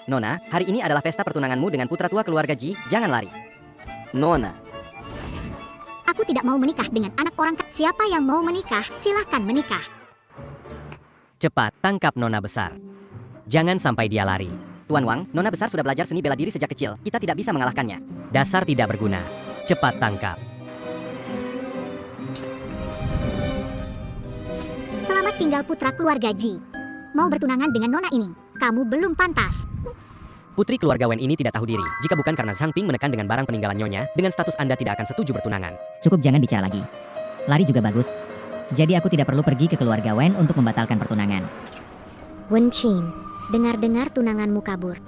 Nona, hari ini adalah pesta pertunanganmu dengan putra tua keluarga Ji, jangan lari. Nona. Aku tidak mau menikah dengan anak orang. Siapa yang mau menikah, silahkan menikah. Cepat, tangkap Nona besar. Jangan sampai dia lari. Tuan Wang, Nona besar sudah belajar seni bela diri sejak kecil. Kita tidak bisa mengalahkannya. Dasar tidak berguna. Cepat tangkap. Selamat tinggal putra keluarga Ji. Mau bertunangan dengan Nona ini, kamu belum pantas. Putri keluarga Wen ini tidak tahu diri. Jika bukan karena Zhang Ping menekan dengan barang peninggalan Nyonya, dengan status Anda tidak akan setuju bertunangan. Cukup, jangan bicara lagi. Lari juga bagus. Jadi aku tidak perlu pergi ke keluarga Wen untuk membatalkan pertunangan. Wen Qin, dengar-dengar tunanganmu kabur.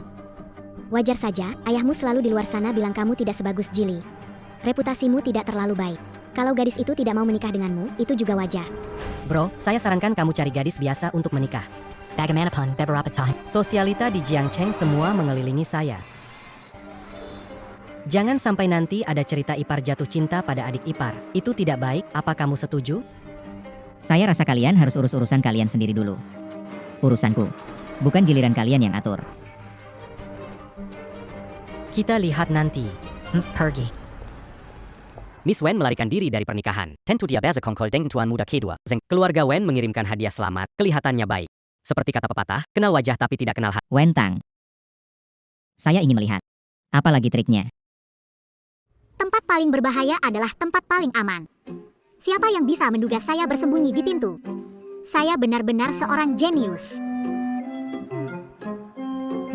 Wajar saja, ayahmu selalu di luar sana bilang kamu tidak sebagus Jili. Reputasimu tidak terlalu baik. Kalau gadis itu tidak mau menikah denganmu, itu juga wajar. Bro, saya sarankan kamu cari gadis biasa untuk menikah. Bagaimanapun beberapa tahun, sosialita di Jiangcheng semua mengelilingi saya. Jangan sampai nanti ada cerita ipar jatuh cinta pada adik ipar. Itu tidak baik, apa kamu setuju? Saya rasa kalian harus urus urusan kalian sendiri dulu. Urusanku. Bukan giliran kalian yang atur. Kita lihat nanti. Pergi. Miss Wen melarikan diri dari pernikahan. Tentu dia beza kongkol dengan tuan muda kedua. Keluarga Wen mengirimkan hadiah selamat, kelihatannya baik. Seperti kata pepatah, kenal wajah tapi tidak kenal hati. Wen Tang. Saya ingin melihat. Apa lagi triknya? Tempat paling berbahaya adalah tempat paling aman. Siapa yang bisa menduga saya bersembunyi di pintu? Saya benar-benar seorang jenius.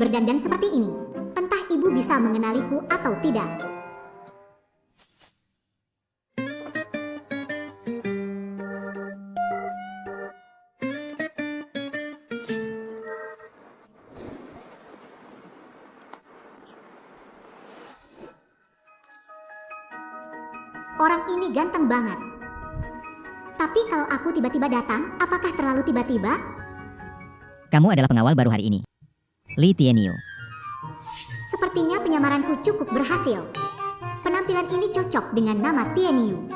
Berdandan seperti ini, entah ibu bisa mengenaliku atau tidak. Orang ini ganteng banget. Tapi kalau aku tiba-tiba datang, apakah terlalu tiba-tiba? Kamu adalah pengawal baru hari ini. Li Tianyu. Sepertinya penyamaranku cukup berhasil. Penampilan ini cocok dengan nama Tianyu.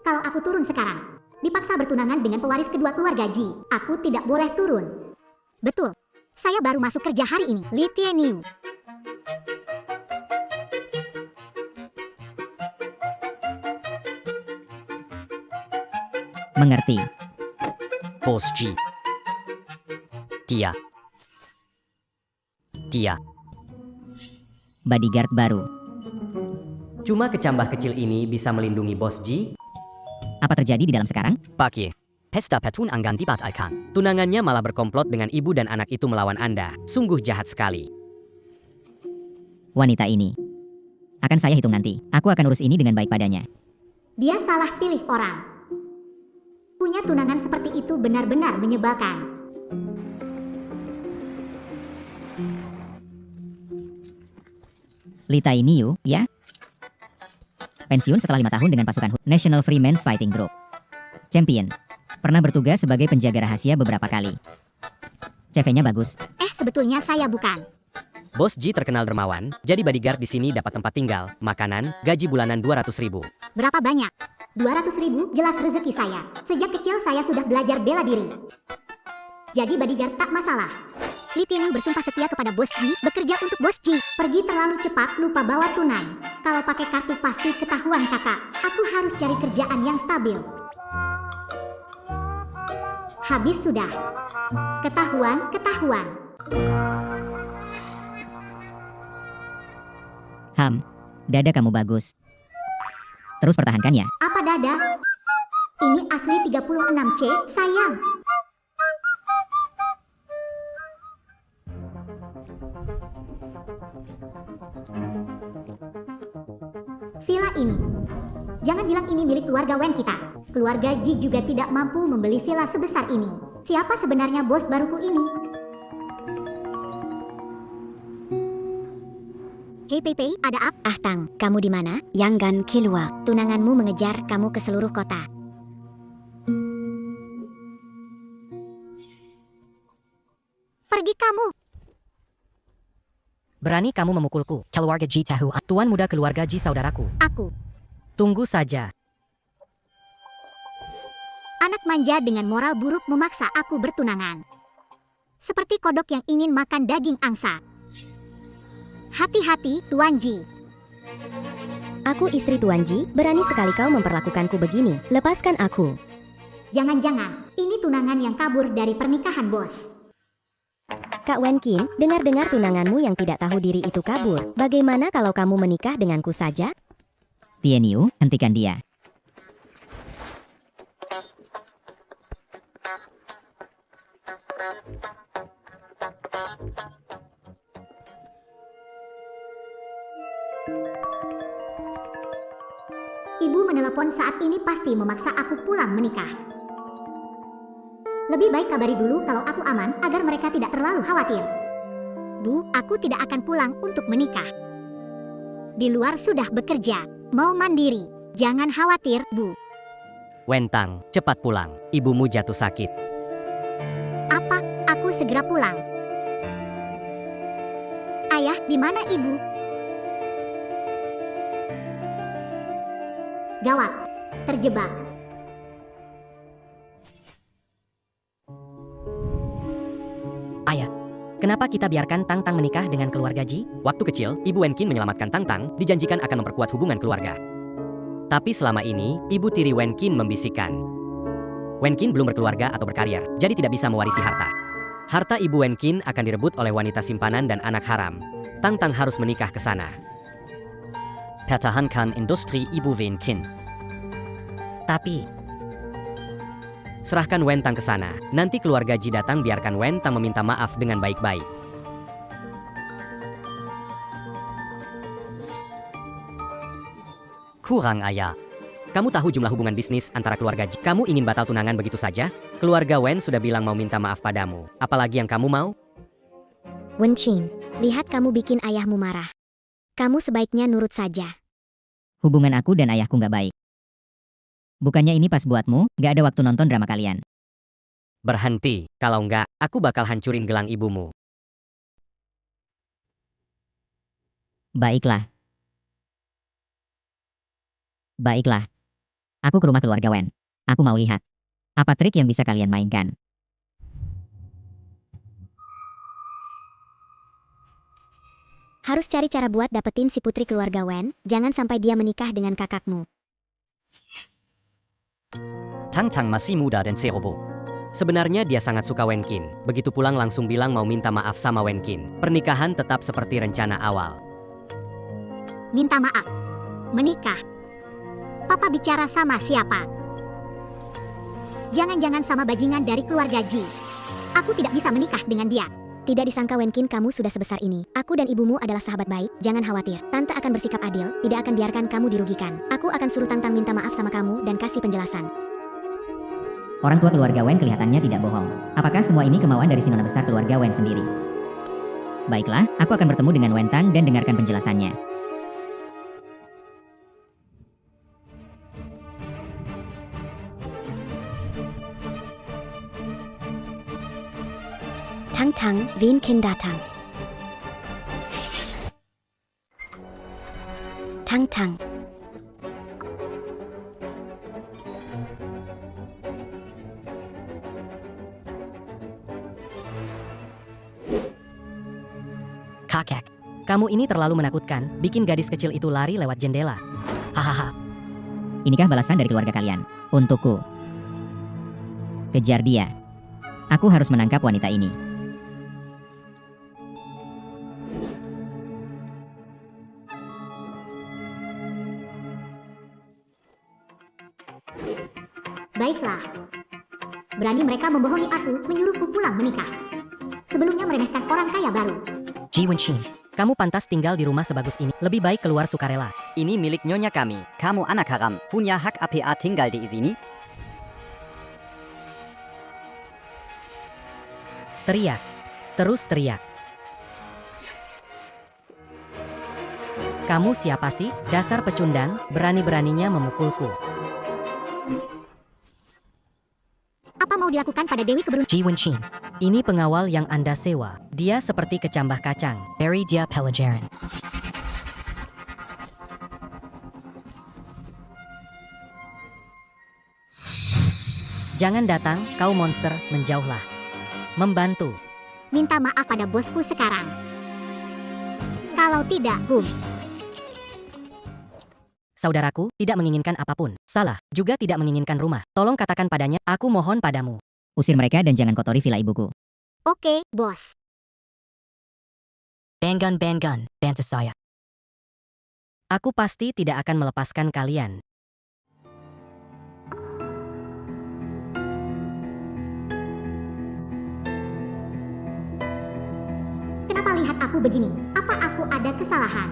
Kalau aku turun sekarang, dipaksa bertunangan dengan pewaris kedua keluarga Ji, aku tidak boleh turun. Betul, saya baru masuk kerja hari ini, Li Tianyu. Mengerti. Bos Ji. Dia. Bodyguard baru. Cuma kecambah kecil ini bisa melindungi Bos Ji? Apa terjadi di dalam sekarang? Pak Ye. Pesta Petun Anggan dibatalkan. Tunangannya malah berkomplot dengan ibu dan anak itu melawan Anda. Sungguh jahat sekali. Wanita ini. Akan saya hitung nanti. Aku akan urus ini dengan baik padanya. Dia salah pilih orang. Punya tunangan seperti itu benar-benar menyebalkan. Lita Niu, ya? Pensiun setelah 5 tahun dengan pasukan National Free Men's Fighting Group. Champion. Pernah bertugas sebagai penjaga rahasia beberapa kali. CV-nya bagus. Sebetulnya saya bukan. Bos Ji terkenal dermawan, jadi bodyguard di sini dapat tempat tinggal, makanan, gaji bulanan 200.000. Berapa banyak? 200.000 jelas rezeki saya. Sejak kecil saya sudah belajar bela diri. Jadi bodyguard tak masalah. Li Tianyu bersumpah setia kepada Bos Ji, bekerja untuk Bos Ji. Pergi terlalu cepat, lupa bawa tunai. Kalau pakai kartu pasti ketahuan kakak. Aku harus cari kerjaan yang stabil. Habis sudah. Ketahuan. Dada kamu bagus. Terus pertahankan ya. Apa dada? Ini asli 36C, sayang. Villa ini. Jangan bilang ini milik keluarga Wen kita. Keluarga Ji juga tidak mampu membeli villa sebesar ini. Siapa sebenarnya bos baruku ini? Hei Pei, ada apa? Tang, kamu di mana? Yanggan Kilua. Tunanganmu mengejar kamu ke seluruh kota. Pergi kamu. Berani kamu memukulku, keluarga Ji tahu. Tuan muda keluarga Ji saudaraku. Aku. Tunggu saja. Anak manja dengan moral buruk memaksa aku bertunangan. seperti kodok yang ingin makan daging angsa. Hati-hati, Tuan Ji. Aku istri Tuan Ji, berani sekali kau memperlakukanku begini. Lepaskan aku. Jangan-jangan, ini tunangan yang kabur dari pernikahan bos. Kak Wenkin, dengar-dengar tunanganmu yang tidak tahu diri itu kabur. Bagaimana kalau kamu menikah denganku saja? Tien Yu, hentikan dia. Ibu menelepon saat ini pasti memaksa aku pulang menikah. Lebih baik kabari dulu kalau aku aman agar mereka tidak terlalu khawatir. Bu, aku tidak akan pulang untuk menikah. Di luar sudah bekerja, mau mandiri. Jangan khawatir, Bu. Wentang, cepat pulang. Ibumu jatuh sakit. Apa? Aku segera pulang. Ayah, di mana ibu? Gawat, terjebak. Ayah, kenapa kita biarkan Tang Tang menikah dengan keluarga Ji? Waktu kecil, Ibu Wen Qin menyelamatkan Tang Tang, dijanjikan akan memperkuat hubungan keluarga. Tapi selama ini, Ibu tiri Wen Qin membisikkan. Wen Qin belum berkeluarga atau berkarir, jadi tidak bisa mewarisi harta. Harta Ibu Wen Qin akan direbut oleh wanita simpanan dan anak haram. Tang Tang harus menikah ke sana. Pertahankan industri Ibu Wen Qin. Tapi serahkan Wen Tang ke sana. Nanti keluarga Ji datang, biarkan Wen Tang meminta maaf dengan baik-baik. Kurang ayah. Kamu tahu jumlah hubungan bisnis antara keluarga Ji. Kamu ingin batal tunangan begitu saja? Keluarga Wen sudah bilang mau minta maaf padamu. Apalagi yang kamu mau? Wen Qin, lihat kamu bikin ayahmu marah. Kamu sebaiknya nurut saja. Hubungan aku dan ayahku nggak baik. Bukannya ini pas buatmu, nggak ada waktu nonton drama kalian. Berhenti, kalau enggak, aku bakal hancurin gelang ibumu. Baiklah. Baiklah. Aku ke rumah keluarga Wen. Aku mau lihat. Apa trik yang bisa kalian mainkan? Harus cari cara buat dapetin si putri keluarga Wen, jangan sampai dia menikah dengan kakakmu. Tang Tang masih muda dan serobo. Sebenarnya dia sangat suka Wen Qin. Begitu pulang langsung bilang mau minta maaf sama Wen Qin. Pernikahan tetap seperti rencana awal. Minta maaf. Menikah. Papa bicara sama siapa? Jangan-jangan sama bajingan dari keluarga Ji. Aku tidak bisa menikah dengan dia. Tidak disangka Wen Qin kamu sudah sebesar ini. Aku dan ibumu adalah sahabat baik, jangan khawatir. Tante akan bersikap adil, tidak akan biarkan kamu dirugikan. Aku akan suruh Tang Tang minta maaf sama kamu dan kasih penjelasan. Orang tua keluarga Wen kelihatannya tidak bohong. Apakah semua ini kemauan dari si nona besar keluarga Wen sendiri? Baiklah, aku akan bertemu dengan Wen Tang dan dengarkan penjelasannya. Tang Tang, Wen Qin datang. Tang Tang. Kakek, kamu ini terlalu menakutkan, bikin gadis kecil itu lari lewat jendela. Hahaha. Inikah balasan dari keluarga kalian? Untukku. Kejar dia. Aku harus menangkap wanita ini. Baiklah. Berani mereka membohongi aku, menyuruhku pulang menikah. Sebelumnya meremehkan orang kaya baru. Ji Wenqin, kamu pantas tinggal di rumah sebagus ini. Lebih baik keluar sukarela. Ini milik nyonya kami. Kamu anak haram, punya hak APA tinggal di sini. Teriak. Terus teriak. Kamu siapa sih? Dasar pecundang, berani-beraninya memukulku. Apa mau dilakukan pada Dewi Keberuntungan? Ji Wenqin, ini pengawal yang Anda sewa. Dia seperti kecambah kacang. Beri dia pelajaran. Jangan datang, kau monster, menjauhlah. Membantu. minta maaf pada bosku sekarang. Kalau tidak, boom. Saudaraku tidak menginginkan apapun. Salah, juga tidak menginginkan rumah. Tolong katakan padanya, aku mohon padamu. Usir mereka dan jangan kotori villa ibuku. Oke, bos. Banggan, bantu saya. Aku pasti tidak akan melepaskan kalian. Kenapa lihat aku begini? Apa aku ada kesalahan?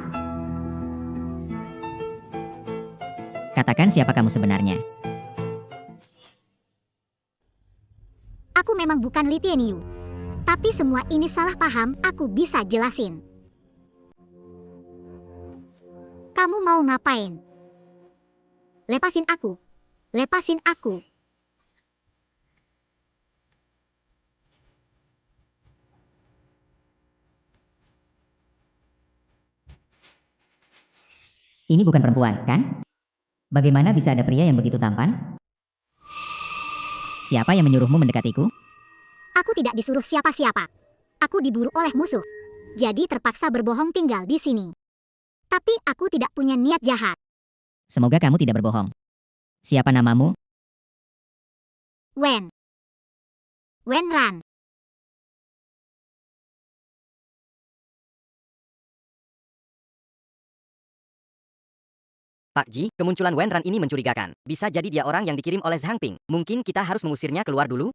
Katakan siapa kamu sebenarnya. Aku memang bukan Li Tianyu. Tapi semua ini salah paham, aku bisa jelasin. Kamu mau ngapain? Lepasin aku. Lepasin aku. Ini bukan perempuan, kan? Bagaimana bisa ada pria yang begitu tampan? Siapa yang menyuruhmu mendekatiku? Aku tidak disuruh siapa-siapa. Aku diburu oleh musuh. Jadi terpaksa berbohong tinggal di sini. Tapi aku tidak punya niat jahat. Semoga kamu tidak berbohong. Siapa namamu? Wen. Wen Ran. Pak Ji, kemunculan Wenran ini mencurigakan. Bisa jadi dia orang yang dikirim oleh Zhang Ping. Mungkin kita harus mengusirnya keluar dulu?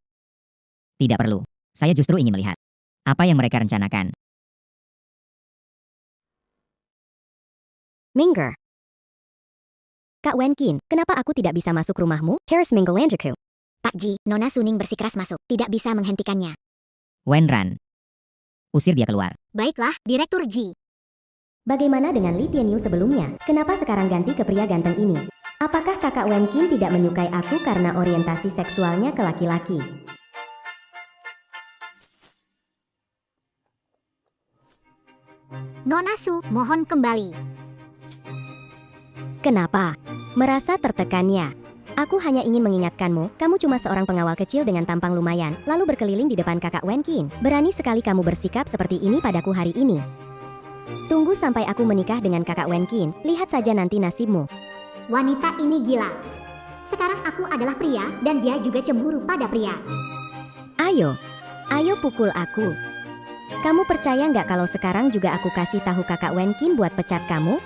Tidak perlu. Saya justru ingin melihat apa yang mereka rencanakan. Minger. Kak Wenkin, kenapa aku tidak bisa masuk rumahmu? Teras Minggelanjaku. Pak Ji, Nona Suning bersikeras masuk. Tidak bisa menghentikannya. Wenran. Usir dia keluar. Baiklah, Direktur Ji. Bagaimana dengan Li Tianyu sebelumnya? Kenapa sekarang ganti ke pria ganteng ini? Apakah kakak Wenkin tidak menyukai aku karena orientasi seksualnya ke laki-laki? Nona Su, mohon kembali. Kenapa? Merasa tertekannya? Aku hanya ingin mengingatkanmu, kamu cuma seorang pengawal kecil dengan tampang lumayan, lalu berkeliling di depan kakak Wenkin. Berani sekali kamu bersikap seperti ini padaku hari ini. Tunggu sampai aku menikah dengan kakak Wenkin, lihat saja nanti nasibmu. Wanita ini gila. Sekarang aku adalah pria, dan dia juga cemburu pada pria. Ayo, ayo pukul aku. Kamu percaya nggak kalau sekarang juga aku kasih tahu kakak Wenkin buat pecat kamu?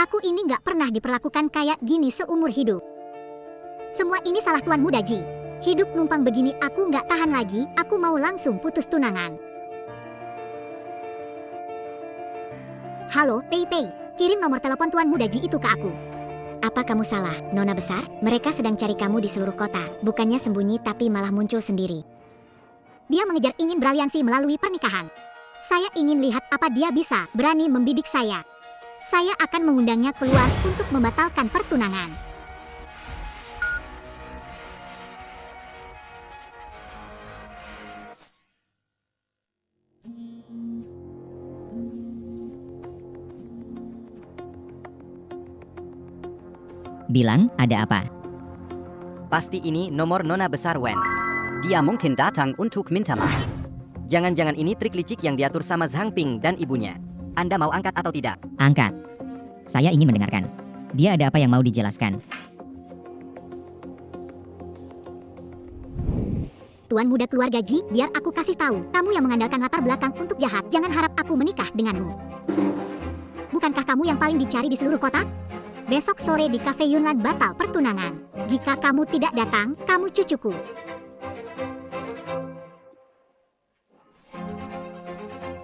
Aku ini nggak pernah diperlakukan kayak gini seumur hidup. Semua ini salah Tuan Muda Ji. Hidup numpang begini aku nggak tahan lagi, aku mau langsung putus tunangan. Halo, Pei Pei. Kirim nomor telepon Tuan Muda Ji itu ke aku. Apa kamu salah, Nona Besar? Mereka sedang cari kamu di seluruh kota. Bukannya sembunyi tapi malah muncul sendiri. Dia mengejar ingin beraliansi melalui pernikahan. Saya ingin lihat apa dia bisa berani membidik saya. Saya akan mengundangnya keluar untuk membatalkan pertunangan. Bilang, ada apa? Pasti ini nomor Nona Besar Wen. Dia mungkin datang untuk minta maaf. Jangan-jangan ini trik licik yang diatur sama Zhang Ping dan ibunya. Anda mau angkat atau tidak? Angkat. Saya ingin mendengarkan. Dia ada apa yang mau dijelaskan? Tuan Muda Keluarga Ji, biar aku kasih tahu. Kamu yang mengandalkan latar belakang untuk jahat. Jangan harap aku menikah denganmu. Bukankah kamu yang paling dicari di seluruh kota? Besok sore di Cafe Yunlan batal pertunangan. Jika kamu tidak datang, kamu cucuku.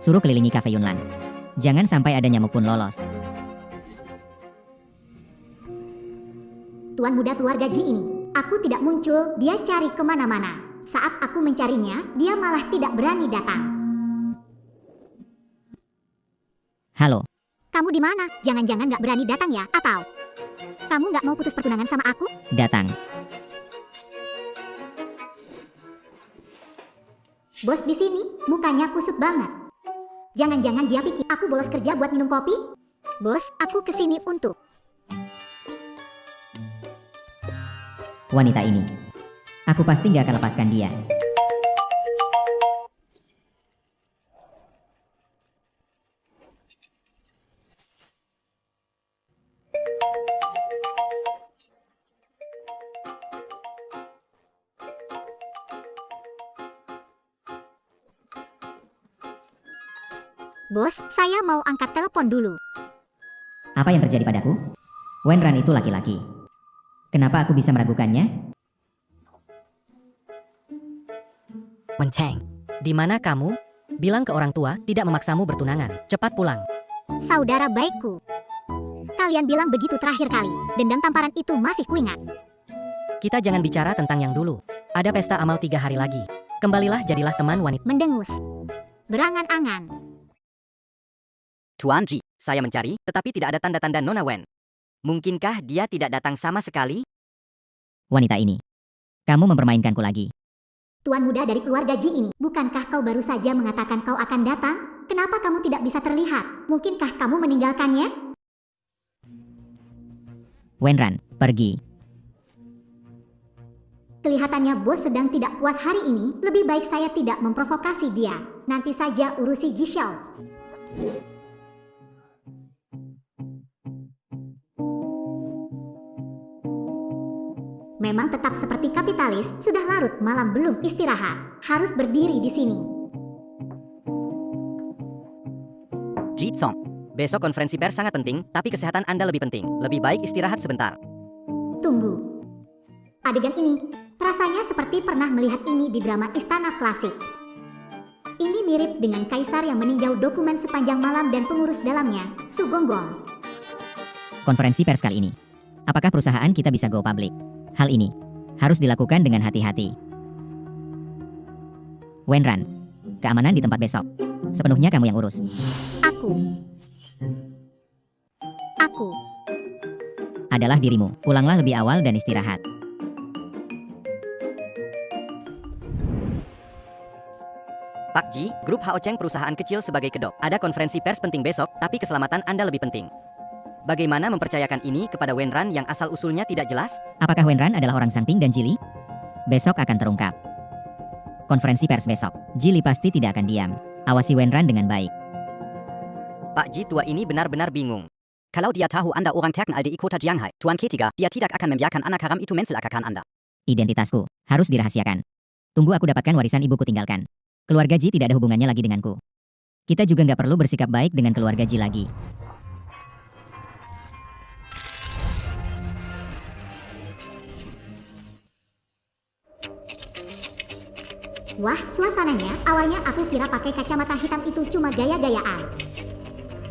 Suruh kelilingi Cafe Yunlan. Jangan sampai ada nyamuk pun lolos. Tuan Muda Keluarga Ji ini, aku tidak muncul, dia cari kemana-mana. Saat aku mencarinya, dia malah tidak berani datang. Halo, Kamu di mana? Jangan-jangan nggak berani datang ya? Atau kamu nggak mau putus pertunangan sama aku? datang. Bos di sini, mukanya kusut banget. Jangan-jangan dia pikir aku bolos kerja buat minum kopi? Bos, aku kesini untuk... Wanita ini. Aku pasti nggak akan lepaskan dia. Bos, saya mau angkat telepon dulu. Apa yang terjadi padaku? Wenran itu laki-laki. Kenapa aku bisa meragukannya? Wen Cheng, di mana kamu? Bilang ke orang tua tidak memaksamu bertunangan. Cepat pulang. Saudara baikku. Kalian bilang begitu terakhir kali. Dendam tamparan itu masih kuingat. Kita jangan bicara tentang yang dulu. Ada pesta amal 3 hari lagi. Kembalilah jadilah teman wanita. Mendengus. Berangan-angan. Tuan Ji, Saya mencari, tetapi tidak ada tanda-tanda Nona Wen. Mungkinkah dia tidak datang sama sekali? Wanita ini. Kamu mempermainkanku lagi. Tuan muda dari keluarga Ji ini, bukankah kau baru saja mengatakan kau akan datang? Kenapa kamu tidak bisa terlihat? Mungkinkah kamu meninggalkannya? Wenran, pergi. Kelihatannya bos sedang tidak puas hari ini. Lebih baik saya tidak memprovokasi dia. Nanti saja urusi Ji Xiao. Memang tetap seperti kapitalis, sudah larut malam belum istirahat. Harus berdiri di sini. Ji Tsong. Besok konferensi pers sangat penting, tapi kesehatan Anda lebih penting. Lebih baik istirahat sebentar. Tunggu. Adegan ini, rasanya seperti pernah melihat ini di drama Istana Klasik. Ini mirip dengan kaisar yang meninjau dokumen sepanjang malam dan pengurus dalamnya, Su Gonggong. Konferensi pers kali ini. Apakah perusahaan kita bisa go public? Hal ini harus dilakukan dengan hati-hati. Wenran, keamanan di tempat besok. Sepenuhnya kamu yang urus. Aku Adalah dirimu. Pulanglah lebih awal dan istirahat. Pak Ji, grup Hao Cheng perusahaan kecil sebagai kedok. Ada konferensi pers penting besok, tapi keselamatan Anda lebih penting. Bagaimana mempercayakan ini kepada Wenran yang asal-usulnya tidak jelas? Apakah Wenran adalah orang Sangping dan Jili? Besok akan terungkap. Konferensi pers besok. Jili pasti tidak akan diam. Awasi Wenran dengan baik. Pak Ji tua ini benar-benar bingung. Kalau dia tahu Anda orang terkenal di kota Jianghai, Tuan ketiga, dia tidak akan membiarkan anak haram itu mencelakakan Anda. Identitasku harus dirahasiakan. Tunggu aku dapatkan warisan ibuku tinggalkan. Keluarga Ji tidak ada hubungannya lagi denganku. Kita juga nggak perlu bersikap baik dengan keluarga Ji lagi. Wah, suasananya, awalnya aku kira pakai kacamata hitam itu cuma gaya-gayaan.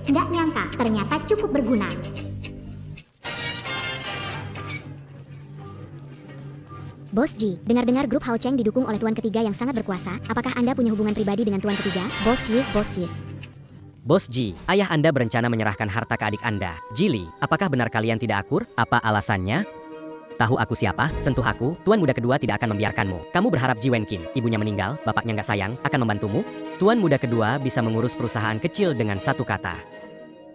Nggak nyangka, ternyata cukup berguna. Bos Ji, dengar-dengar grup Hao Cheng didukung oleh tuan ketiga yang sangat berkuasa. Apakah Anda punya hubungan pribadi dengan tuan ketiga? Bos Yi. Bos Ji, ayah Anda berencana menyerahkan harta ke adik Anda. Jili, apakah benar kalian tidak akur? Apa alasannya? Tahu aku siapa? Sentuh aku, tuan muda kedua tidak akan membiarkanmu. Kamu berharap Ji Wenqin, ibunya meninggal, bapaknya nggak sayang, akan membantumu? Tuan muda kedua bisa mengurus perusahaan kecil dengan satu kata.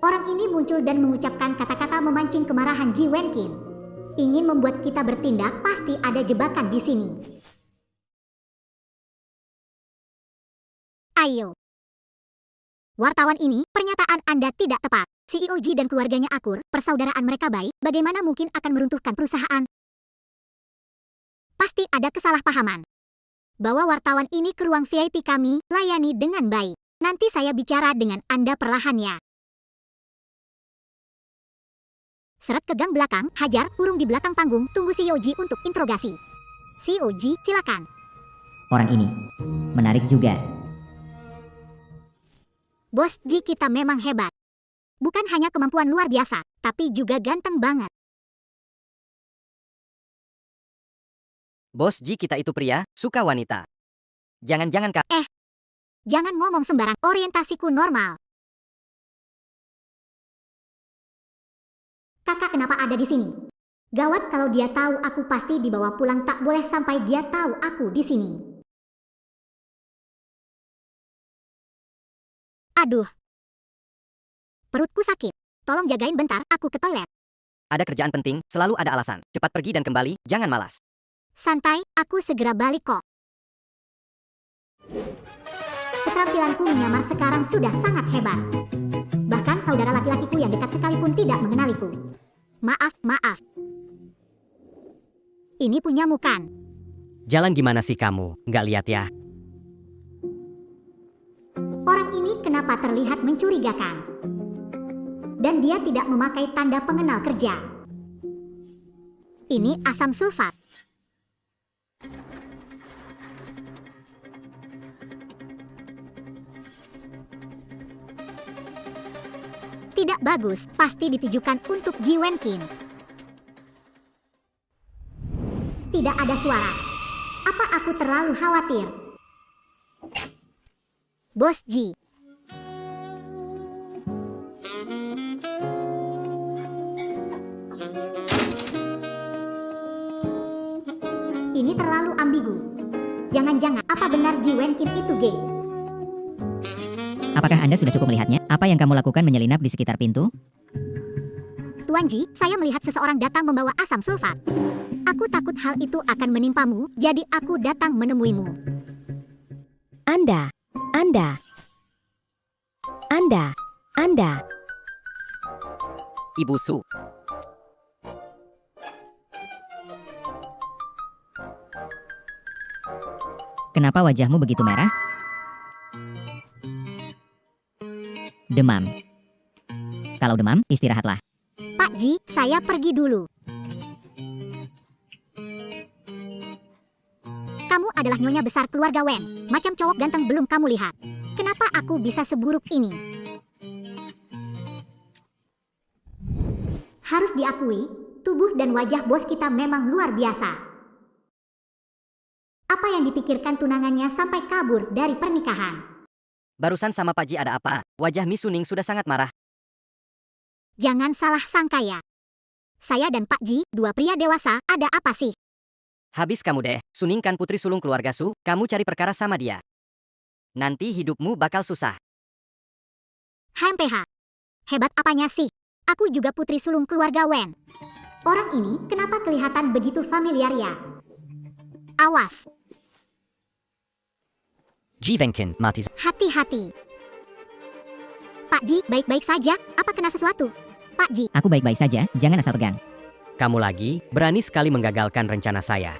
Orang ini muncul dan mengucapkan kata-kata memancing kemarahan Ji Wenqin. Ingin membuat kita bertindak, pasti ada jebakan di sini. Ayo. Wartawan ini, pernyataan Anda tidak tepat. CEO Ji dan keluarganya akur, persaudaraan mereka baik, bagaimana mungkin akan meruntuhkan perusahaan? Pasti ada kesalahpahaman. Bawa wartawan ini ke ruang VIP kami, layani dengan baik. Nanti saya bicara dengan Anda perlahan ya. Seret ke gang belakang, hajar, urung di belakang panggung, tunggu CEO Ji untuk interogasi. CEO Ji, silakan. Orang ini menarik juga. Bos Ji kita memang hebat. Bukan hanya kemampuan luar biasa, tapi juga ganteng banget. Bos Ji kita itu pria, suka wanita. Jangan-jangan Kak. Jangan ngomong sembarang, orientasiku normal. Kakak kenapa ada di sini? Gawat kalau dia tahu aku pasti dibawa pulang, tak boleh sampai dia tahu aku di sini. Aduh. Perutku sakit. Tolong jagain bentar, aku ke toilet. Ada kerjaan penting, selalu ada alasan. Cepat pergi dan kembali, jangan malas. Santai, aku segera balik kok. Keterampilanku menyamar sekarang sudah sangat hebat. Bahkan saudara laki-lakiku yang dekat sekalipun tidak mengenaliku. Maaf. Ini punyamu kan? Jalan gimana sih kamu? Nggak lihat ya? Orang ini kenapa kenapa terlihat mencurigakan. Dan dia tidak memakai tanda pengenal kerja. Ini asam sulfat. Tidak bagus, pasti ditujukan untuk Ji Wenqin. Tidak ada suara. Apa aku terlalu khawatir? Bos Ji. Ini terlalu ambigu. Jangan-jangan apa benar Ji Wenqin itu gay? Apakah Anda sudah cukup melihatnya? Apa yang kamu lakukan menyelinap di sekitar pintu? Tuan Ji, saya melihat seseorang datang membawa asam sulfat. Aku takut hal itu akan menimpamu, jadi aku datang menemuimu. Anda. Ibu Su. Kenapa wajahmu begitu merah? Demam. Kalau demam, istirahatlah. Pak Ji, saya pergi dulu. Kamu adalah nyonya besar keluarga Wen. Macam cowok ganteng belum kamu lihat. Kenapa aku bisa seburuk ini? Harus diakui, tubuh dan wajah bos kita memang luar biasa. Apa yang dipikirkan tunangannya sampai kabur dari pernikahan? Barusan sama Pak Ji ada apa? Wajah Miss Suning sudah sangat marah. Jangan salah sangka ya. Saya dan Pak Ji, dua pria dewasa, ada apa sih? Habis kamu deh, Suning kan putri sulung keluarga Su, kamu cari perkara sama dia. Nanti hidupmu bakal susah. HMPH. Hebat apanya sih? Aku juga putri sulung keluarga Wen. Orang ini kenapa kelihatan begitu familiar ya? Awas, Ji Wenqin mati. hati-hati. Pak Ji, baik-baik saja. Apa kena sesuatu? Pak Ji, Aku baik-baik saja, jangan asal pegang. Kamu lagi berani sekali menggagalkan rencana saya.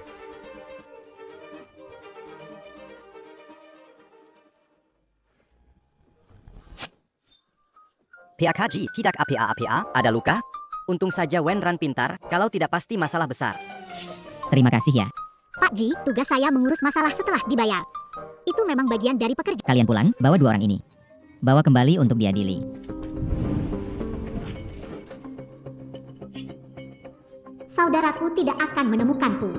Pihak Haji tidak apa-apa, ada luka? Untung saja Wen Ran pintar, kalau tidak pasti masalah besar. Terima kasih ya. Pak Ji, tugas saya mengurus masalah setelah dibayar. Itu memang bagian dari pekerjaan. Kalian pulang, bawa dua orang ini. Bawa kembali untuk diadili. Saudaraku tidak akan menemukanku.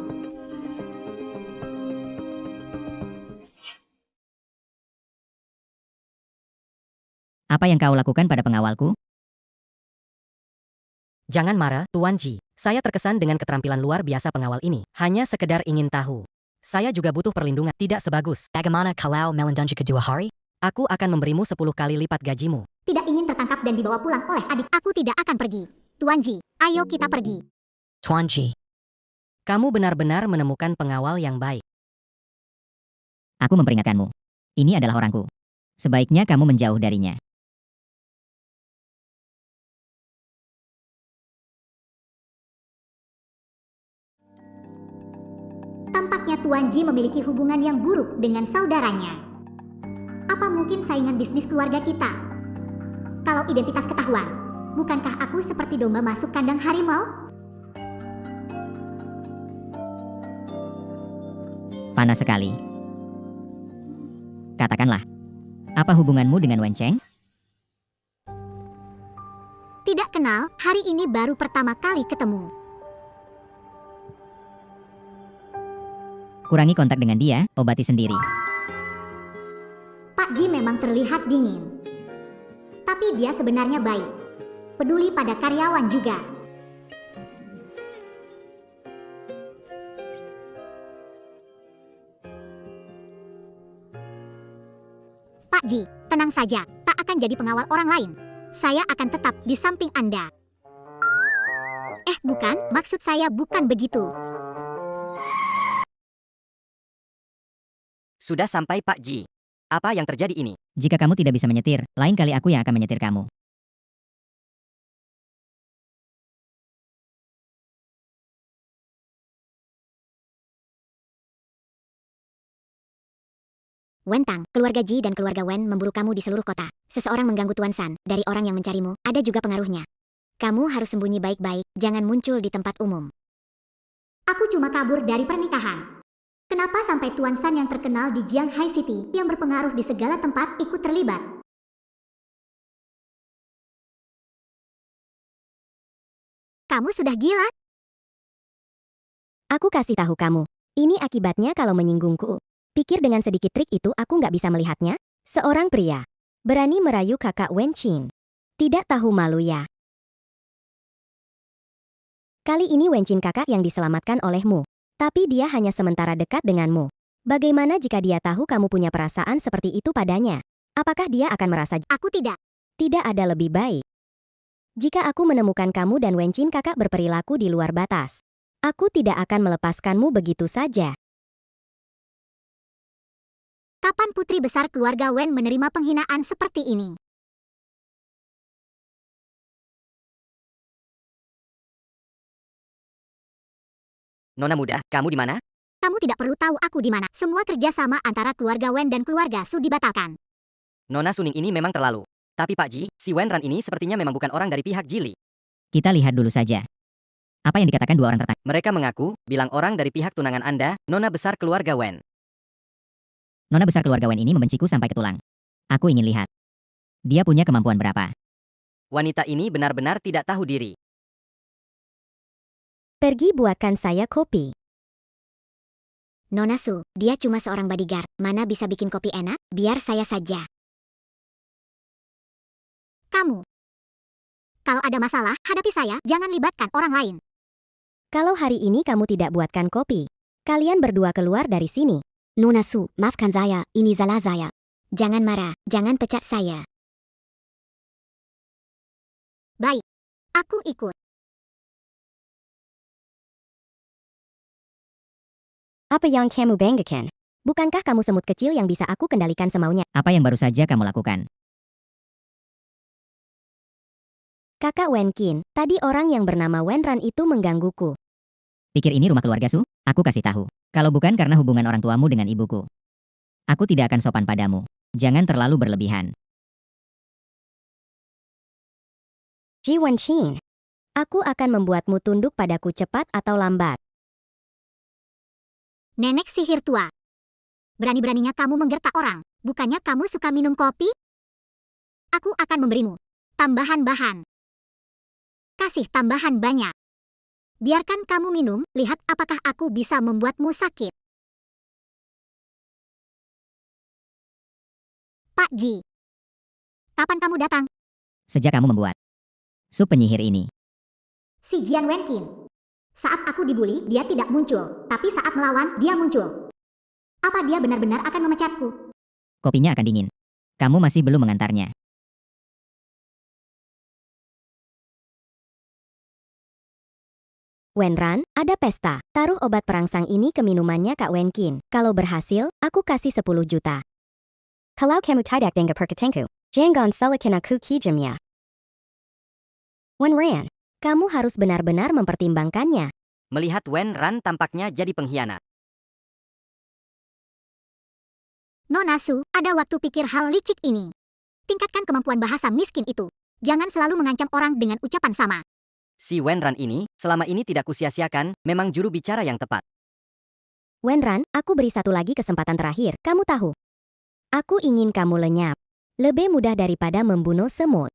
Apa yang kau lakukan pada pengawalku? Jangan marah, Tuan Ji. Saya terkesan dengan keterampilan luar biasa pengawal ini. Hanya sekedar ingin tahu. Saya juga butuh perlindungan, tidak sebagus. Bagaimana kalau melanjutkan kedua hari? Aku akan memberimu 10 kali lipat gajimu. Tidak ingin tertangkap dan dibawa pulang oleh adik. Aku tidak akan pergi. Tuan Ji, ayo kita pergi. Tuan Ji. Kamu benar-benar menemukan pengawal yang baik. Aku memperingatkanmu. Ini adalah orangku. Sebaiknya kamu menjauh darinya. Tampaknya Tuan Ji memiliki hubungan yang buruk dengan saudaranya. Apa mungkin saingan bisnis keluarga kita? Kalau identitas ketahuan, bukankah aku seperti domba masuk kandang harimau? Panas sekali. Katakanlah, apa hubunganmu dengan Wen Cheng? Tidak kenal, hari ini baru pertama kali ketemu. Kurangi kontak dengan dia, obati sendiri. Pak Ji memang terlihat dingin. Tapi dia sebenarnya baik. Peduli pada karyawan juga. Pak Ji, tenang saja, tak akan jadi pengawal orang lain. Saya akan tetap di samping Anda. Bukan, maksud saya bukan begitu. Sudah sampai Pak Ji. Apa yang terjadi ini? Jika kamu tidak bisa menyetir, lain kali aku yang akan menyetir kamu. Wen Tang, keluarga Ji dan keluarga Wen memburu kamu di seluruh kota. Seseorang mengganggu Tuan San, dari orang yang mencarimu, ada juga pengaruhnya. Kamu harus sembunyi baik-baik, jangan muncul di tempat umum. Aku cuma kabur dari pernikahan. Kenapa sampai Tuan San yang terkenal di Jianghai City, yang berpengaruh di segala tempat, ikut terlibat? Kamu sudah gila? Aku kasih tahu kamu. Ini akibatnya kalau menyinggungku. Pikir dengan sedikit trik itu aku nggak bisa melihatnya? Seorang pria. Berani merayu kakak Wen Qin. Tidak tahu malu ya? Kali ini Wen Qin kakak yang diselamatkan olehmu. Tapi dia hanya sementara dekat denganmu. Bagaimana jika dia tahu kamu punya perasaan seperti itu padanya? Apakah dia akan merasa Aku tidak. tidak ada lebih baik? Jika aku menemukan kamu dan Wen Qin kakak berperilaku di luar batas, aku tidak akan melepaskanmu begitu saja. Kapan putri besar keluarga Wen menerima penghinaan seperti ini? Nona muda, kamu di mana? Kamu tidak perlu tahu aku di mana. Semua kerjasama antara keluarga Wen dan keluarga Su dibatalkan. Nona Suning ini memang terlalu. Tapi Pak Ji, si Wenran ini sepertinya memang bukan orang dari pihak Jili. Kita lihat dulu saja. Apa yang dikatakan dua orang tertangkap? Mereka mengaku, bilang orang dari pihak tunangan Anda, Nona besar keluarga Wen. Nona besar keluarga Wen ini membenciku sampai ke tulang. Aku ingin lihat. Dia punya kemampuan berapa? Wanita ini benar-benar tidak tahu diri. Pergi buatkan saya kopi. Nona Su, dia cuma seorang bodyguard. Mana bisa bikin kopi enak? Biar saya saja. Kamu. Kalau ada masalah, hadapi saya. Jangan libatkan orang lain. Kalau hari ini kamu tidak buatkan kopi, kalian berdua keluar dari sini. Nona Su, maafkan saya. Ini salah saya. Jangan marah. Jangan pecat saya. Baik. Aku ikut. Apa yang kamu banggakan? Bukankah kamu semut kecil yang bisa aku kendalikan semaunya? Apa yang baru saja kamu lakukan? Kakak Wen Qin, tadi orang yang bernama Wen Ran itu menggangguku. Pikir ini rumah keluarga Su? Aku kasih tahu. Kalau bukan karena hubungan orang tuamu dengan ibuku, aku tidak akan sopan padamu. Jangan terlalu berlebihan. Ji Wen Qin, aku akan membuatmu tunduk padaku cepat atau lambat. Nenek sihir tua. Berani-beraninya kamu menggertak orang. Bukannya kamu suka minum kopi? Aku akan memberimu tambahan bahan. Kasih tambahan banyak. Biarkan kamu minum, lihat apakah aku bisa membuatmu sakit. Pak Ji. Kapan kamu datang? Sejak kamu membuat sup penyihir ini. Si Jian Wenqin. Saat aku dibully, dia tidak muncul. Tapi saat melawan, dia muncul. Apa dia benar-benar akan memecatku? Kopinya akan dingin. Kamu masih belum mengantarnya. Wen Ran, ada pesta. Taruh obat perangsang ini ke minumannya Kak Wen Qin. Kalau berhasil, aku kasih 10 juta. Kalau kamu tidak dengan perkataanku, jangan salahkan aku kijamnya. Wen Ran, kamu harus benar-benar mempertimbangkannya. Melihat Wen Ran tampaknya jadi pengkhianat. Nona Su, ada waktu pikir hal licik ini. Tingkatkan kemampuan bahasa miskin itu. Jangan selalu mengancam orang dengan ucapan sama. Si Wen Ran ini, selama ini tidak kusia-siakan, memang juru bicara yang tepat. Wen Ran, aku beri satu lagi kesempatan terakhir. Kamu tahu, aku ingin kamu lenyap. Lebih mudah daripada membunuh semut.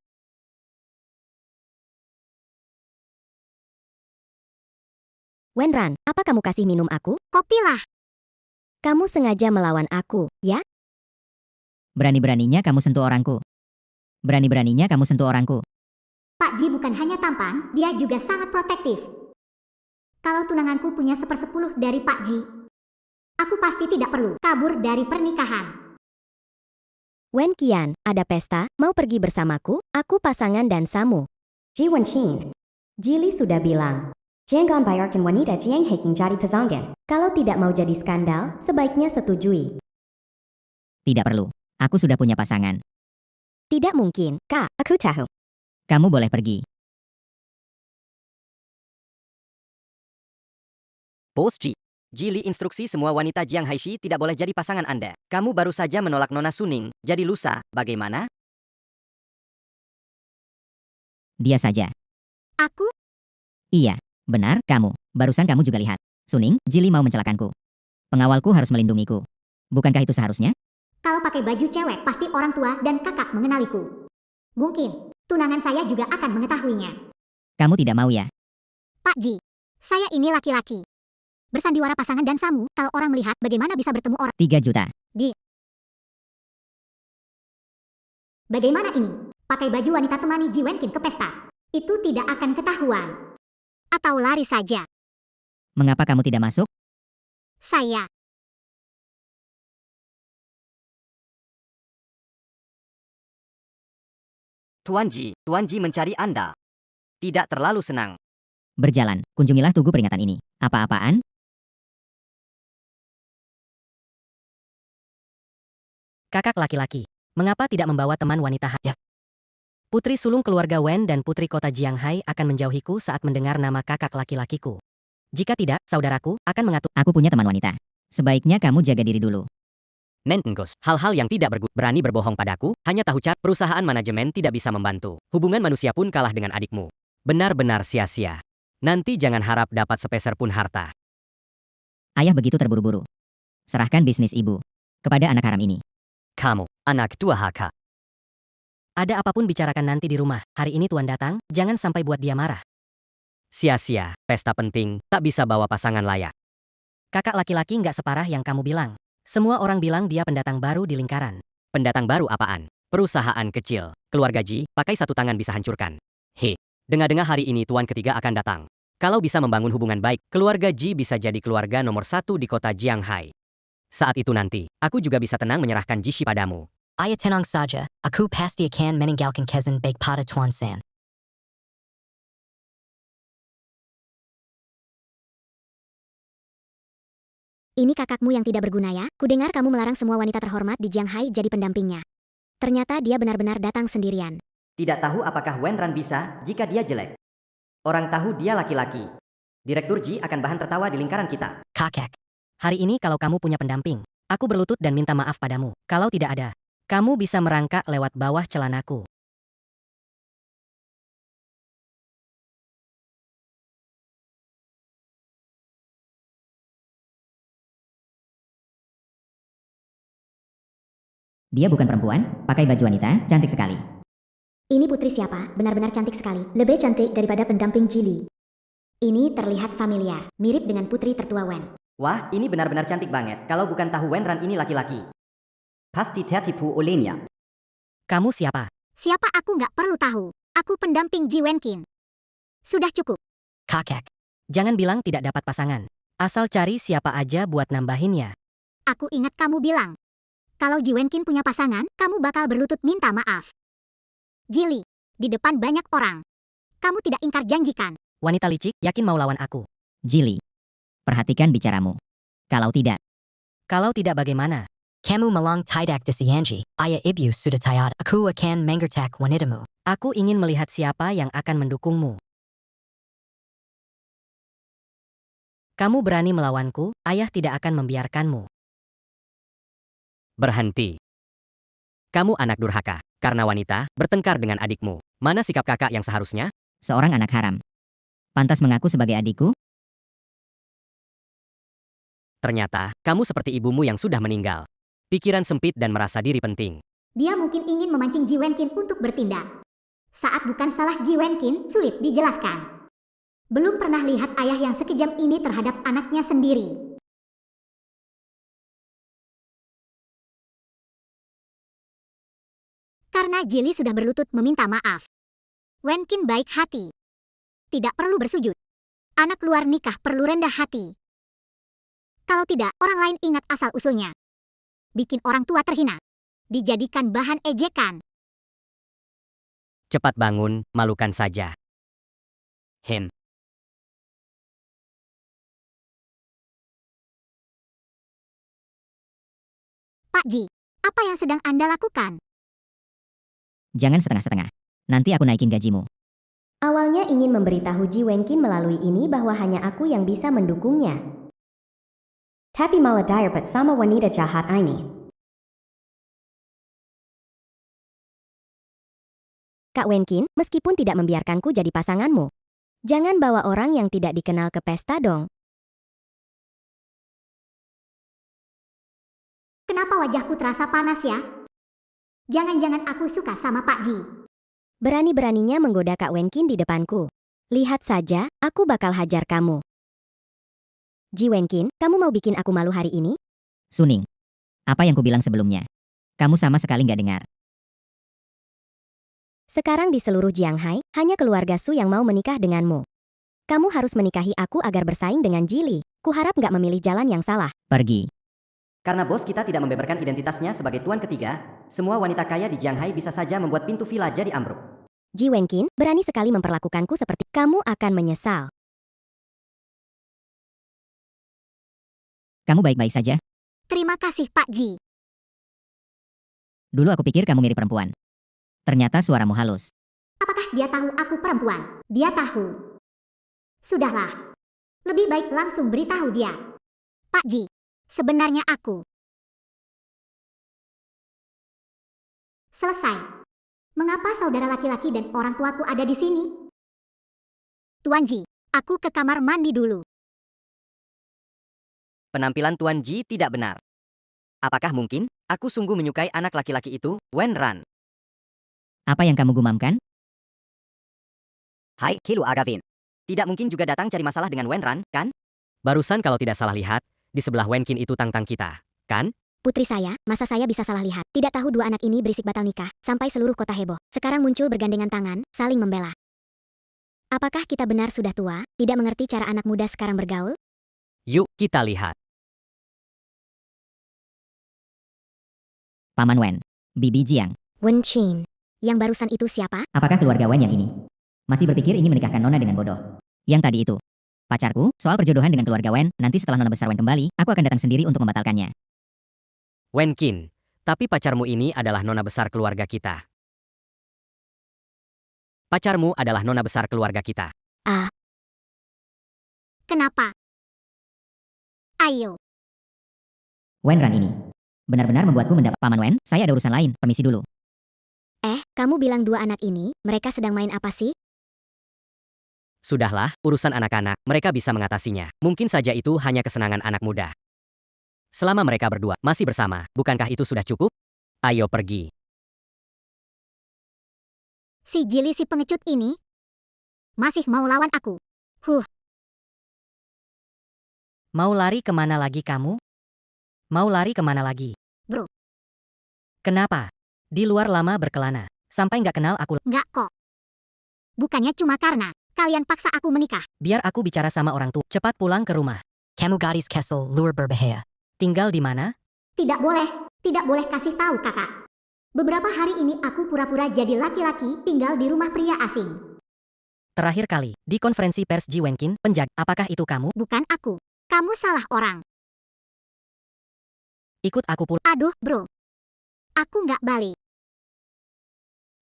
Wen Ran, apa kamu kasih minum aku? Kopilah. Kamu sengaja melawan aku, ya? Berani-beraninya kamu sentuh orangku. Berani-beraninya kamu sentuh orangku. Pak Ji bukan hanya tampan, dia juga sangat protektif. Kalau tunanganku punya 1/10 dari Pak Ji, aku pasti tidak perlu kabur dari pernikahan. Wen Qian, ada pesta, mau pergi bersamaku? Aku pasangan dan Samu. Ji Wenqin. Jili sudah bilang, jangan biarkan wanita Jiang Heking jadi pasangan. Kalau tidak mau jadi skandal, sebaiknya setujui. Tidak perlu. Aku sudah punya pasangan. Tidak mungkin, Kak, aku tahu. Kamu boleh pergi. Bos Ji, Jili instruksi semua wanita Jiang Haishi tidak boleh jadi pasangan Anda. Kamu baru saja menolak Nona Suning, jadi lusa, bagaimana? Dia saja. Aku? Iya, benar, kamu. Barusan kamu juga lihat. Suning, Jili mau mencelakanku. Pengawalku harus melindungiku. Bukankah itu seharusnya? Kalau pakai baju cewek, pasti orang tua dan kakak mengenaliku. Mungkin, tunangan saya juga akan mengetahuinya. Kamu tidak mau ya? Pak Ji, saya ini laki-laki. Bersandiwara pasangan dan samu, kalau orang melihat bagaimana bisa bertemu orang. 3 juta. Bagaimana ini? Pakai baju wanita temani Ji Wenkin ke pesta. Itu tidak akan ketahuan. Atau lari saja. Mengapa kamu tidak masuk? Saya. Tuan Ji mencari Anda. Tidak terlalu senang. Berjalan, kunjungilah tugu peringatan ini. Apa-apaan? Kakak laki-laki, mengapa tidak membawa teman wanita ya? Putri sulung keluarga Wen dan putri kota Jianghai akan menjauhiku saat mendengar nama kakak laki-lakiku. Jika tidak, saudaraku akan mengatur. Aku punya teman wanita. Sebaiknya kamu jaga diri dulu. Nenggus, hal-hal yang tidak berani berbohong padaku, hanya tahu cat perusahaan manajemen tidak bisa membantu. Hubungan manusia pun kalah dengan adikmu. Benar-benar sia-sia. Nanti jangan harap dapat sepeser pun harta. Ayah begitu terburu-buru. Serahkan bisnis ibu kepada anak haram ini. Kamu, anak tua haka. Ada apapun bicarakan nanti di rumah. Hari ini Tuan datang, jangan sampai buat dia marah. Sia-sia, pesta penting, tak bisa bawa pasangan layak. Kakak laki-laki nggak separah yang kamu bilang. Semua orang bilang dia pendatang baru di lingkaran. Pendatang baru apaan? Perusahaan kecil. Keluarga Ji, pakai satu tangan bisa hancurkan. Dengar-dengar hari ini Tuan ketiga akan datang. Kalau bisa membangun hubungan baik, keluarga Ji bisa jadi keluarga nomor 1 di kota Jianghai. Saat itu nanti, aku juga bisa tenang menyerahkan Jishi padamu. Ayah tenang saja, aku pasti akan meninggalkan Kezan baik pada Tuan San. Ini kakakmu yang tidak berguna ya? Kudengar kamu melarang semua wanita terhormat di Jianghai jadi pendampingnya. Ternyata dia benar-benar datang sendirian. Tidak tahu apakah Wen Ran bisa jika dia jelek. Orang tahu dia laki-laki. Direktur Ji akan bahan tertawa di lingkaran kita. Kakek, hari ini kalau kamu punya pendamping, aku berlutut dan minta maaf padamu. Kalau tidak ada, kamu bisa merangkak lewat bawah celanaku. Dia bukan perempuan, pakai baju wanita, cantik sekali. Ini putri siapa? Benar-benar cantik sekali. Lebih cantik daripada pendamping Jili. Ini terlihat familiar, mirip dengan putri tertua Wen. Wah, ini benar-benar cantik banget. Kalau bukan tahu Wen Ran ini laki-laki. Pasti tertipu olehnya. Kamu siapa? Siapa aku nggak perlu tahu. Aku pendamping Ji Wenkin. Sudah cukup. Kakek, jangan bilang tidak dapat pasangan. Asal cari siapa aja buat nambahinnya. Aku ingat kamu bilang. Kalau Ji Wenkin punya pasangan, kamu bakal berlutut minta maaf. Jili, di depan banyak orang. Kamu tidak ingkar janjikan. Wanita licik, yakin mau lawan aku? Jili, perhatikan bicaramu. Kalau tidak, bagaimana? Kamu malang tidak disianji, ayah ibu sudah tiada. Aku akan mengertak wanitamu. Aku ingin melihat siapa yang akan mendukungmu. Kamu berani melawanku, ayah tidak akan membiarkanmu. Berhenti. Kamu anak durhaka. Karena wanita, bertengkar dengan adikmu. Mana sikap kakak yang seharusnya? seorang anak haram pantas mengaku sebagai adikku? Ternyata, kamu seperti ibumu yang sudah meninggal. Pikiran sempit dan merasa diri penting. Dia mungkin ingin memancing Ji Wenkin untuk bertindak. Saat bukan salah Ji Wenkin, sulit dijelaskan. Belum pernah lihat ayah yang sekejam ini terhadap anaknya sendiri. Karena Jili sudah berlutut meminta maaf. Wenkin baik hati. Tidak perlu bersujud. Anak luar nikah perlu rendah hati. Kalau tidak, orang lain ingat asal-usulnya. Bikin orang tua terhina. Dijadikan bahan ejekan. Cepat bangun, malukan saja. Pak Ji, apa yang sedang Anda lakukan? Jangan setengah-setengah. Nanti aku naikin gajimu. Awalnya ingin memberitahu Ji Wenkin melalui ini bahwa hanya aku yang bisa mendukungnya. Tapi malah dapat sama wanita jahat ini. Kak Wenkin, meskipun tidak membiarkanku jadi pasanganmu, jangan bawa orang yang tidak dikenal ke pesta dong. Kenapa wajahku terasa panas ya? Jangan-jangan aku suka sama Pak Ji. Berani-beraninya menggoda Kak Wenkin di depanku. Lihat saja, aku bakal hajar kamu. Ji Wenkin, kamu mau bikin aku malu hari ini? Suning. Apa yang kubilang sebelumnya? Kamu sama sekali nggak dengar. Sekarang di seluruh Jianghai, hanya keluarga Su yang mau menikah denganmu. Kamu harus menikahi aku agar bersaing dengan Jili. Kuharap nggak memilih jalan yang salah. Pergi. Karena bos kita tidak membeberkan identitasnya sebagai tuan ketiga, semua wanita kaya di Jianghai bisa saja membuat pintu villa jadi ambruk. Ji Wenkin, berani sekali memperlakukanku seperti kamu akan menyesal. Kamu baik-baik saja? Terima kasih Pak Ji. Dulu aku pikir kamu mirip perempuan. Ternyata suaramu halus. Apakah dia tahu aku perempuan? Dia tahu. Sudahlah. Lebih baik langsung beritahu dia. Pak Ji, sebenarnya aku. Selesai. Mengapa saudara laki-laki dan orang tuaku ada di sini? Tuan Ji, aku ke kamar mandi dulu. Penampilan Tuan Ji tidak benar. Apakah mungkin aku sungguh menyukai anak laki-laki itu, Wen Ran? Apa yang kamu gumamkan? Hai, Kilu Agavin. Tidak mungkin juga datang cari masalah dengan Wen Ran, kan? Barusan kalau tidak salah lihat, di sebelah Wenkin itu tang-tang kita, kan? Putri saya, masa saya bisa salah lihat? Tidak tahu dua anak ini berisik batal nikah, sampai seluruh kota heboh. Sekarang muncul bergandengan tangan, saling membela. Apakah kita benar sudah tua, tidak mengerti cara anak muda sekarang bergaul? Yuk, kita lihat. Paman Wen. Bibi Jiang. Wen Qin. Yang barusan itu siapa? Apakah keluarga Wen yang ini? Masih berpikir ingin menikahkan Nona dengan bodoh? Yang tadi itu. Pacarku, soal perjodohan dengan keluarga Wen, nanti setelah Nona besar Wen kembali, aku akan datang sendiri untuk membatalkannya. Wenkin, tapi pacarmu ini adalah nona besar keluarga kita. Pacarmu adalah nona besar keluarga kita. Kenapa? Ayo. Wen Ran ini. Benar-benar membuatku mendapat. Paman Wen, saya ada urusan lain, permisi dulu. Kamu bilang dua anak ini, mereka sedang main apa sih? Sudahlah, urusan anak-anak, mereka bisa mengatasinya. Mungkin saja itu hanya kesenangan anak muda. Selama mereka berdua masih bersama, bukankah itu sudah cukup? Ayo pergi. Si Jili si pengecut ini masih mau lawan aku. Mau lari kemana lagi kamu? Mau lari kemana lagi? Bro. Kenapa? Di luar lama berkelana. Sampai nggak kenal aku. Nggak kok. Bukannya cuma karena kalian paksa aku menikah. Biar aku bicara sama orang tua. Cepat pulang ke rumah. Kamu gadis Kessel luar berbahaya. Tinggal di mana? Tidak boleh kasih tahu kakak. Beberapa hari ini aku pura-pura jadi laki-laki tinggal di rumah pria asing. Terakhir kali, di konferensi pers Ji Wenkin, penjaga. Apakah itu kamu? Bukan aku. Kamu salah orang. Ikut aku pulang. Aduh bro. Aku nggak balik.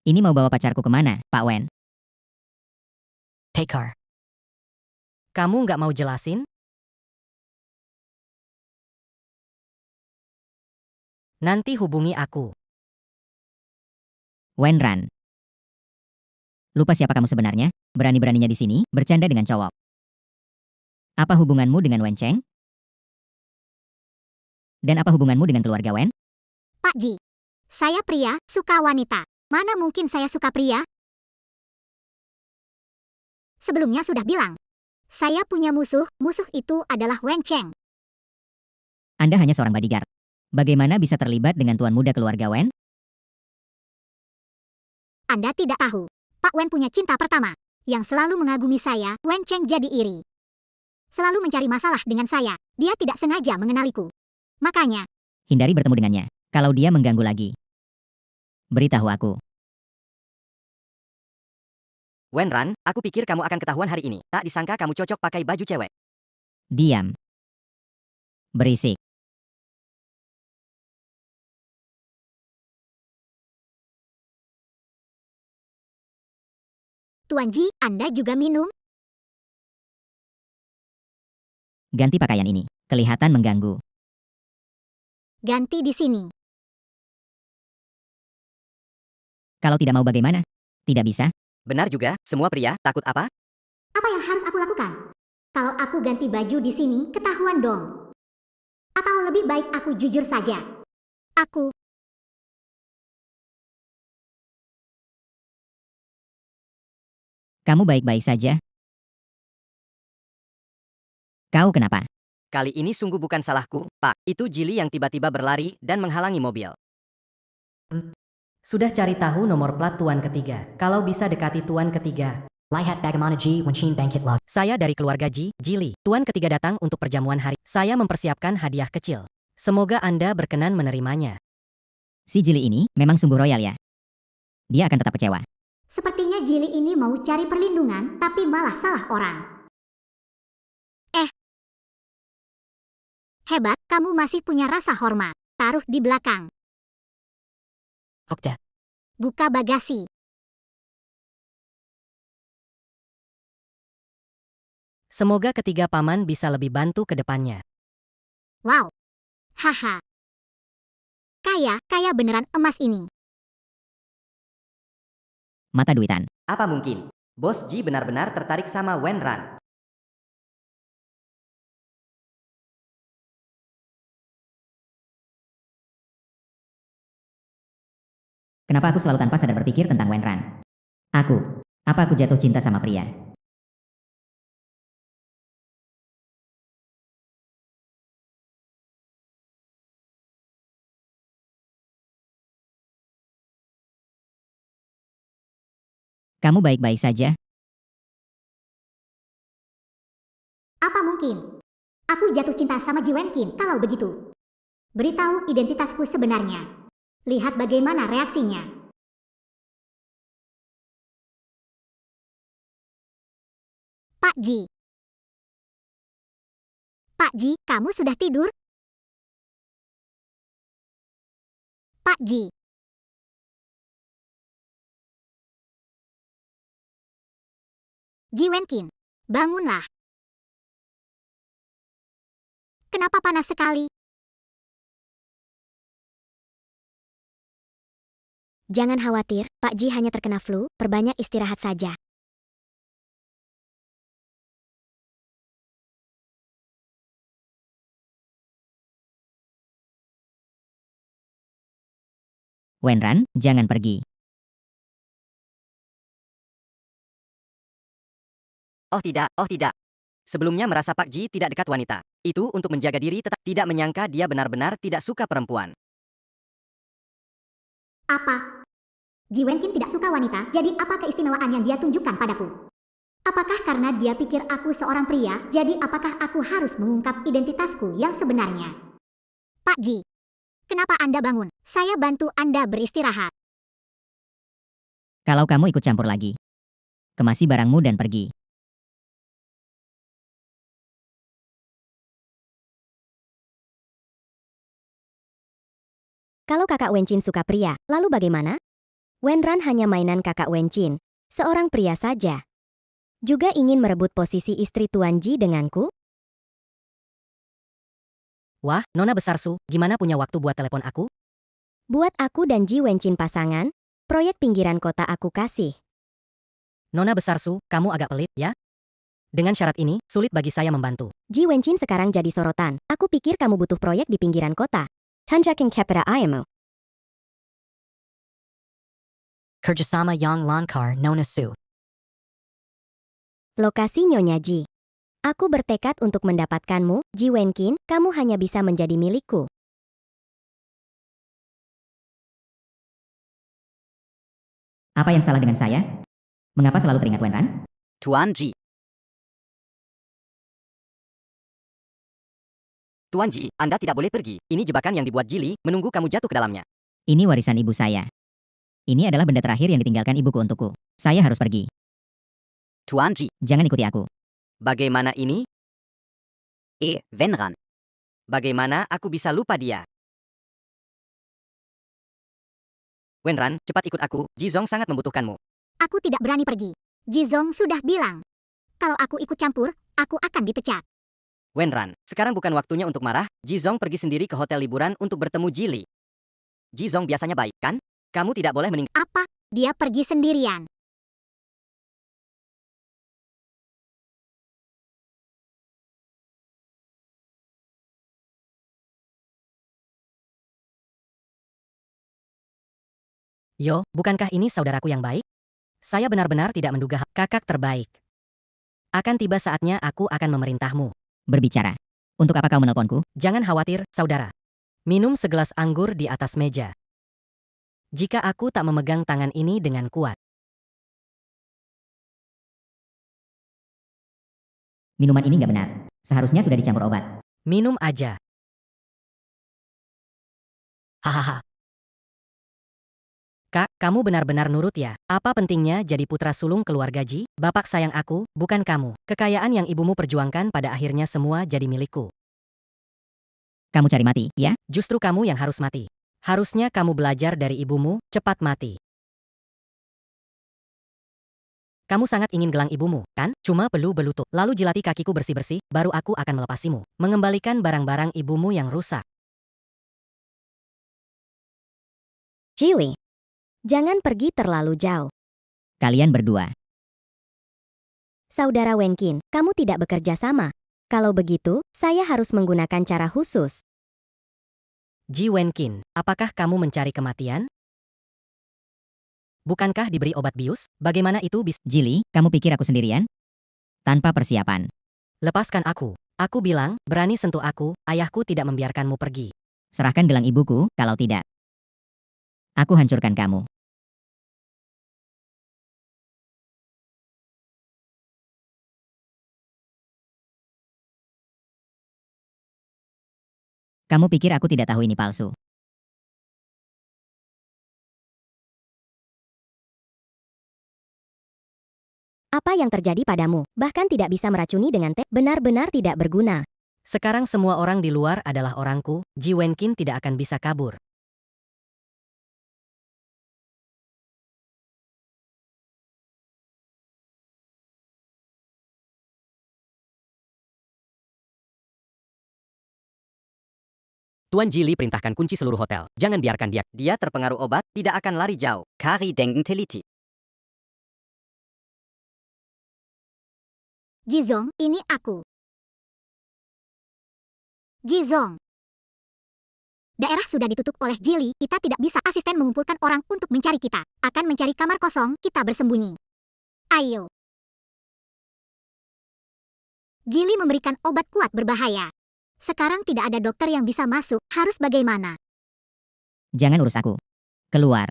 Ini mau bawa pacarku kemana, Pak Wen? Take her. Kamu nggak mau jelasin? Nanti hubungi aku. Wen Ran. Lupa siapa kamu sebenarnya? Berani-beraninya di sini, bercanda dengan cowok. Apa hubunganmu dengan Wen Cheng? Dan apa hubunganmu dengan keluarga Wen? Pak Ji. Saya pria, suka wanita. Mana mungkin saya suka pria? Sebelumnya sudah bilang. Saya punya musuh itu adalah Wen Cheng. Anda hanya seorang bodyguard. Bagaimana bisa terlibat dengan tuan muda keluarga Wen? Anda tidak tahu. Pak Wen punya cinta pertama. Yang selalu mengagumi saya, Wen Cheng jadi iri. Selalu mencari masalah dengan saya. Dia tidak sengaja mengenaliku. Makanya, Hindari bertemu dengannya. Kalau dia mengganggu lagi, beritahu aku. Wen Ran, aku pikir kamu akan ketahuan hari ini. Tak disangka kamu cocok pakai baju cewek. Diam. Berisik. Tuan Ji, Anda juga minum? Ganti pakaian ini. Kelihatan mengganggu. Ganti di sini. Kalau tidak mau bagaimana? Tidak bisa. Benar juga, semua pria, takut apa? Apa yang harus aku lakukan? Kalau aku ganti baju di sini, ketahuan dong. Atau lebih baik aku jujur saja. Aku Kamu baik-baik saja. Kau kenapa? Kali ini sungguh bukan salahku, Pak. Itu Jili yang tiba-tiba berlari dan menghalangi mobil. Sudah cari tahu nomor plat tuan ketiga. Kalau bisa dekati tuan ketiga. Lihat bagaimana Ji Wenqin bangkit log. Saya dari keluarga Jili. Tuan ketiga datang untuk perjamuan hari. Saya mempersiapkan hadiah kecil. Semoga Anda berkenan menerimanya. Si Jili ini memang sungguh royal ya. Dia akan tetap kecewa. sepertinya Jili ini mau cari perlindungan, tapi malah salah orang. Hebat, kamu masih punya rasa hormat. Taruh di belakang. Okta. Buka bagasi. Semoga ketiga paman bisa lebih bantu ke depannya. Wow. Haha. Kaya beneran emas ini. Mata duitan. Apa mungkin? Bos Ji benar-benar tertarik sama Wenran. Kenapa aku selalu tanpa sadar berpikir tentang Wenran? Apa aku jatuh cinta sama pria? Kamu baik-baik saja? Apa mungkin? Aku jatuh cinta sama Ji Wenqin kalau begitu. Beritahu identitasku sebenarnya. Lihat bagaimana reaksinya. Pak Ji. Pak Ji, kamu sudah tidur? Pak Ji. Ji Wenqin, bangunlah. Kenapa panas sekali? Jangan khawatir, Pak Ji hanya terkena flu, perbanyak istirahat saja. Wenran, jangan pergi. Oh tidak. Sebelumnya merasa Pak Ji tidak dekat wanita. Itu untuk menjaga diri tetap tidak menyangka dia benar-benar tidak suka perempuan. Apa? Ji Wenqin tidak suka wanita, jadi apa keistimewaan yang dia tunjukkan padaku? Apakah karena dia pikir aku seorang pria, jadi apakah aku harus mengungkap identitasku yang sebenarnya? Pak Ji, kenapa Anda bangun? Saya bantu Anda beristirahat. Kalau kamu ikut campur lagi, kemasi barangmu dan pergi. Kalau kakak Wenqin suka pria, lalu bagaimana? Wenran hanya mainan kakak Wenqin, seorang pria saja. Juga ingin merebut posisi istri Tuan Ji denganku? Wah, Nona Besar Su, gimana punya waktu buat telepon aku? Buat aku dan Ji Wenqin pasangan, proyek pinggiran kota aku kasih. Nona Besar Su, kamu agak pelit ya? Dengan syarat ini, sulit bagi saya membantu. Ji Wenqin sekarang jadi sorotan. Aku pikir kamu butuh proyek di pinggiran kota. Tanjaking kepada ayahmu. Kerjasama yang langkar Nona Su. Lokasi Nyonya Ji. Aku bertekad untuk mendapatkanmu, Ji Wenqin, kamu hanya bisa menjadi milikku. Apa yang salah dengan saya? Mengapa selalu teringat Wenran? Tuan Ji. Tuan Ji, Anda tidak boleh pergi. Ini jebakan yang dibuat Jili, menunggu kamu jatuh ke dalamnya. Ini warisan ibu saya. Ini adalah benda terakhir yang ditinggalkan ibuku untukku. Saya harus pergi. Tuan Ji, Jangan ikuti aku. bagaimana ini? Wenran. Bagaimana aku bisa lupa dia? Wenran, cepat ikut aku. Jizong sangat membutuhkanmu. Aku tidak berani pergi. Ji Zong sudah bilang. Kalau aku ikut campur, aku akan dipecat. Wenran, sekarang bukan waktunya untuk marah. Jizong pergi sendiri ke hotel liburan untuk bertemu Jili. Jizong biasanya baik, kan? Kamu tidak boleh Apa? Dia pergi sendirian. Yo, bukankah ini saudaraku yang baik? Saya benar-benar tidak menduga kakak terbaik. Akan tiba saatnya aku akan memerintahmu. Berbicara. Untuk apa kau menelponku? Jangan khawatir, saudara. Minum segelas anggur di atas meja. Jika aku tak memegang tangan ini dengan kuat. Minuman ini nggak benar. Seharusnya sudah dicampur obat. Minum aja. Hahaha. Kak, kamu benar-benar nurut ya? Apa pentingnya jadi putra sulung keluarga Ji? Bapak sayang aku, bukan kamu. Kekayaan yang ibumu perjuangkan pada akhirnya semua jadi milikku. Kamu cari mati, ya? Justru kamu yang harus mati. Harusnya kamu belajar dari ibumu, cepat mati. Kamu sangat ingin gelang ibumu, kan? Cuma belu-belu tuh. Lalu jilati kakiku bersih-bersih, baru aku akan melepasimu. Mengembalikan barang-barang ibumu yang rusak. Jili, jangan pergi terlalu jauh. Kalian berdua. Saudara Wenkin, kamu tidak bekerja sama. Kalau begitu, saya harus menggunakan cara khusus. Ji Wenkin, apakah kamu mencari kematian? Bukankah diberi obat bius? Bagaimana itu bisa? Jili, kamu pikir aku sendirian? Tanpa persiapan. Lepaskan aku. Aku bilang, berani sentuh aku, ayahku tidak membiarkanmu pergi. Serahkan gelang ibuku, kalau tidak. Aku hancurkan kamu. Kamu pikir aku tidak tahu ini palsu? Apa yang terjadi padamu? Bahkan tidak bisa meracuni dengan teh, benar-benar tidak berguna. Sekarang semua orang di luar adalah orangku, Ji Wenkin tidak akan bisa kabur. Tuan Jili perintahkan kunci seluruh hotel. Jangan biarkan dia. Dia terpengaruh obat, tidak akan lari jauh. Kari dengen teliti. Jizong, ini aku. Jizong. Daerah sudah ditutup oleh Jili, kita tidak bisa asisten mengumpulkan orang untuk mencari kita. Akan mencari kamar kosong, kita bersembunyi. Ayo. Jili memberikan obat kuat berbahaya. Sekarang tidak ada dokter yang bisa masuk, harus bagaimana? Jangan urus aku. Keluar.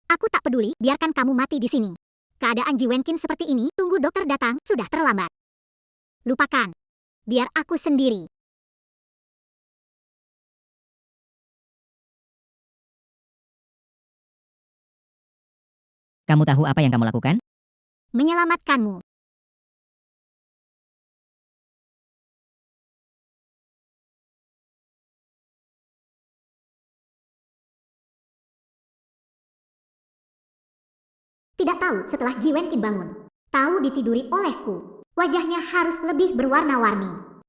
Aku tak peduli, biarkan kamu mati di sini. Keadaan Ji Wenkin seperti ini, tunggu dokter datang, sudah terlambat. Lupakan. Biar aku sendiri. Kamu tahu apa yang kamu lakukan? Menyelamatkanmu. Tidak tahu setelah Ji Wenkin bangun. Tahu ditiduri olehku. Wajahnya harus lebih berwarna-warni.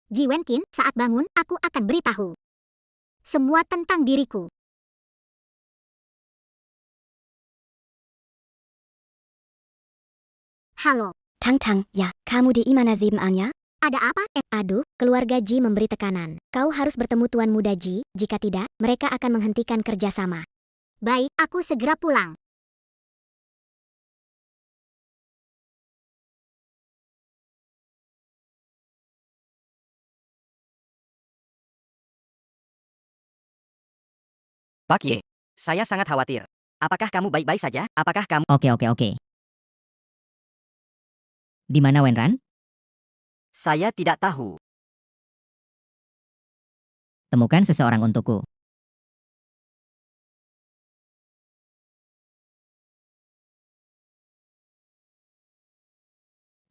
Ji Wenkin, saat bangun, aku akan beritahu. Semua tentang diriku. Halo. Tang, ya, kamu di mana sebenarnya? Ada apa? Aduh, keluarga Ji memberi tekanan. Kau harus bertemu Tuan Muda Ji, jika tidak, mereka akan menghentikan kerjasama. Baik, aku segera pulang. Pak Ye, saya sangat khawatir. Apakah kamu baik-baik saja? Apakah kamu... Oke. Di mana Wenran? Saya tidak tahu. Temukan seseorang untukku.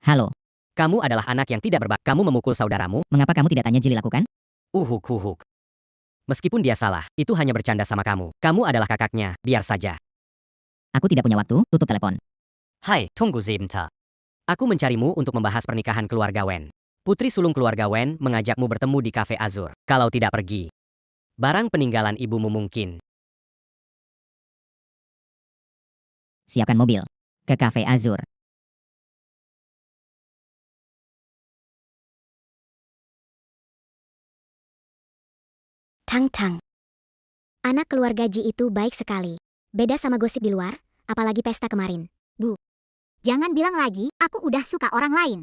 Halo, Kamu adalah anak yang tidak berbak. Kamu memukul saudaramu. mengapa kamu tidak tanya Jili lakukan? Uhuk. Meskipun dia salah, itu hanya bercanda sama kamu. Kamu adalah kakaknya, biar saja. Aku tidak punya waktu, tutup telepon. Hai, tunggu sebentar. Aku mencarimu untuk membahas pernikahan keluarga Wen. Putri sulung keluarga Wen mengajakmu bertemu di Cafe Azur. Kalau tidak pergi, barang peninggalan ibumu mungkin. Siapkan mobil. Ke Cafe Azur. Tang-tang. Anak keluarga Ji itu baik sekali. Beda sama gosip di luar, apalagi pesta kemarin. Bu, jangan bilang lagi, aku udah suka orang lain.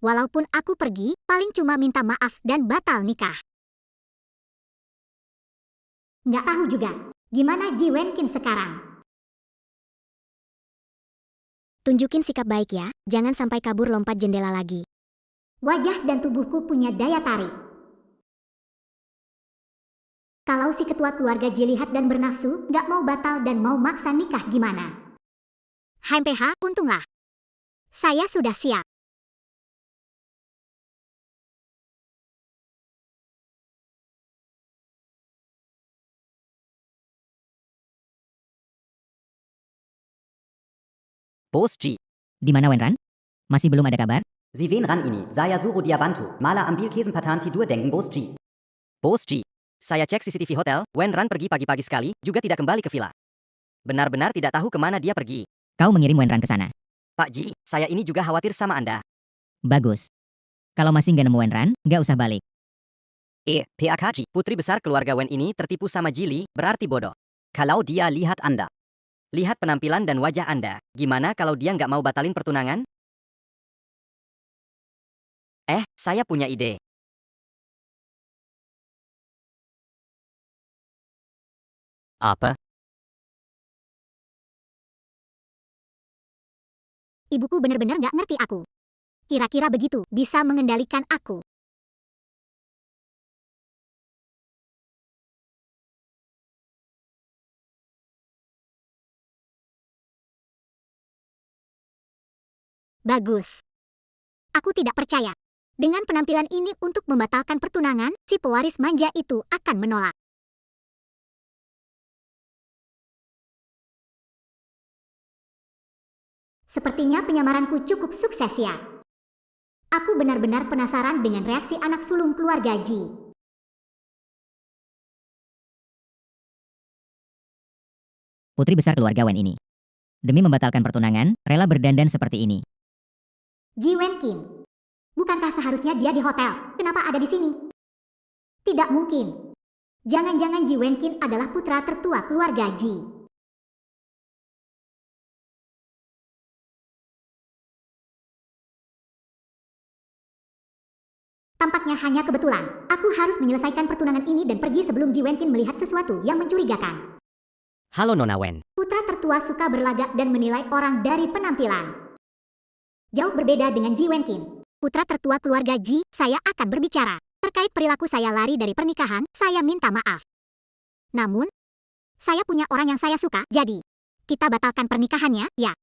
Walaupun aku pergi, paling cuma minta maaf dan batal nikah. Nggak tahu juga, gimana Ji Wenkin sekarang? Tunjukin sikap baik ya, jangan sampai kabur lompat jendela lagi. Wajah dan tubuhku punya daya tarik. Kalau si ketua keluarga Ji lihat dan bernafsu, nggak mau batal dan mau maksa nikah gimana? HMPH, untunglah. Saya sudah siap. Bos Ji, Di mana Wenran? Masih belum ada kabar? Sie wen ran ini? Saya suruh dia bantu. Malah ambil Käsenpatan tidur denken Bos Ji. Bos Ji, saya cek CCTV hotel, Wen Ran pergi pagi-pagi sekali, juga tidak kembali ke villa. Benar-benar tidak tahu kemana dia pergi. Kau mengirim Wenran ke sana. Pak Ji, saya ini juga khawatir sama Anda. Bagus. Kalau masih nggak nemu Wenran, nggak usah balik. PAK Ji, Putri besar keluarga Wen ini tertipu sama Jili, berarti bodoh. kalau dia lihat Anda. Lihat penampilan dan wajah Anda. Gimana kalau dia nggak mau batalin pertunangan? Saya punya ide. Apa? Ibuku benar-benar nggak ngerti aku. Kira-kira begitu, bisa mengendalikan aku. Bagus. Aku tidak percaya. Dengan penampilan ini untuk membatalkan pertunangan, si pewaris manja itu akan menolak. Sepertinya penyamaranku cukup sukses ya. Aku benar-benar penasaran dengan reaksi anak sulung keluarga Ji. Putri besar keluarga Wen ini. Demi membatalkan pertunangan, rela berdandan seperti ini. Ji Wenkin. Bukankah seharusnya dia di hotel? Kenapa ada di sini? Tidak mungkin. Jangan-jangan Ji Wenkin adalah putra tertua keluarga Ji. Tampaknya hanya kebetulan. Aku harus menyelesaikan pertunangan ini dan pergi sebelum Ji Wenkin melihat sesuatu yang mencurigakan. Halo Nona Wen. Putra tertua suka berlagak dan menilai orang dari penampilan. Jauh berbeda dengan Ji Wenkin. Putra tertua keluarga Ji, saya akan berbicara. Terkait perilaku saya lari dari pernikahan, saya minta maaf. Namun, saya punya orang yang saya suka, jadi kita batalkan pernikahannya, ya.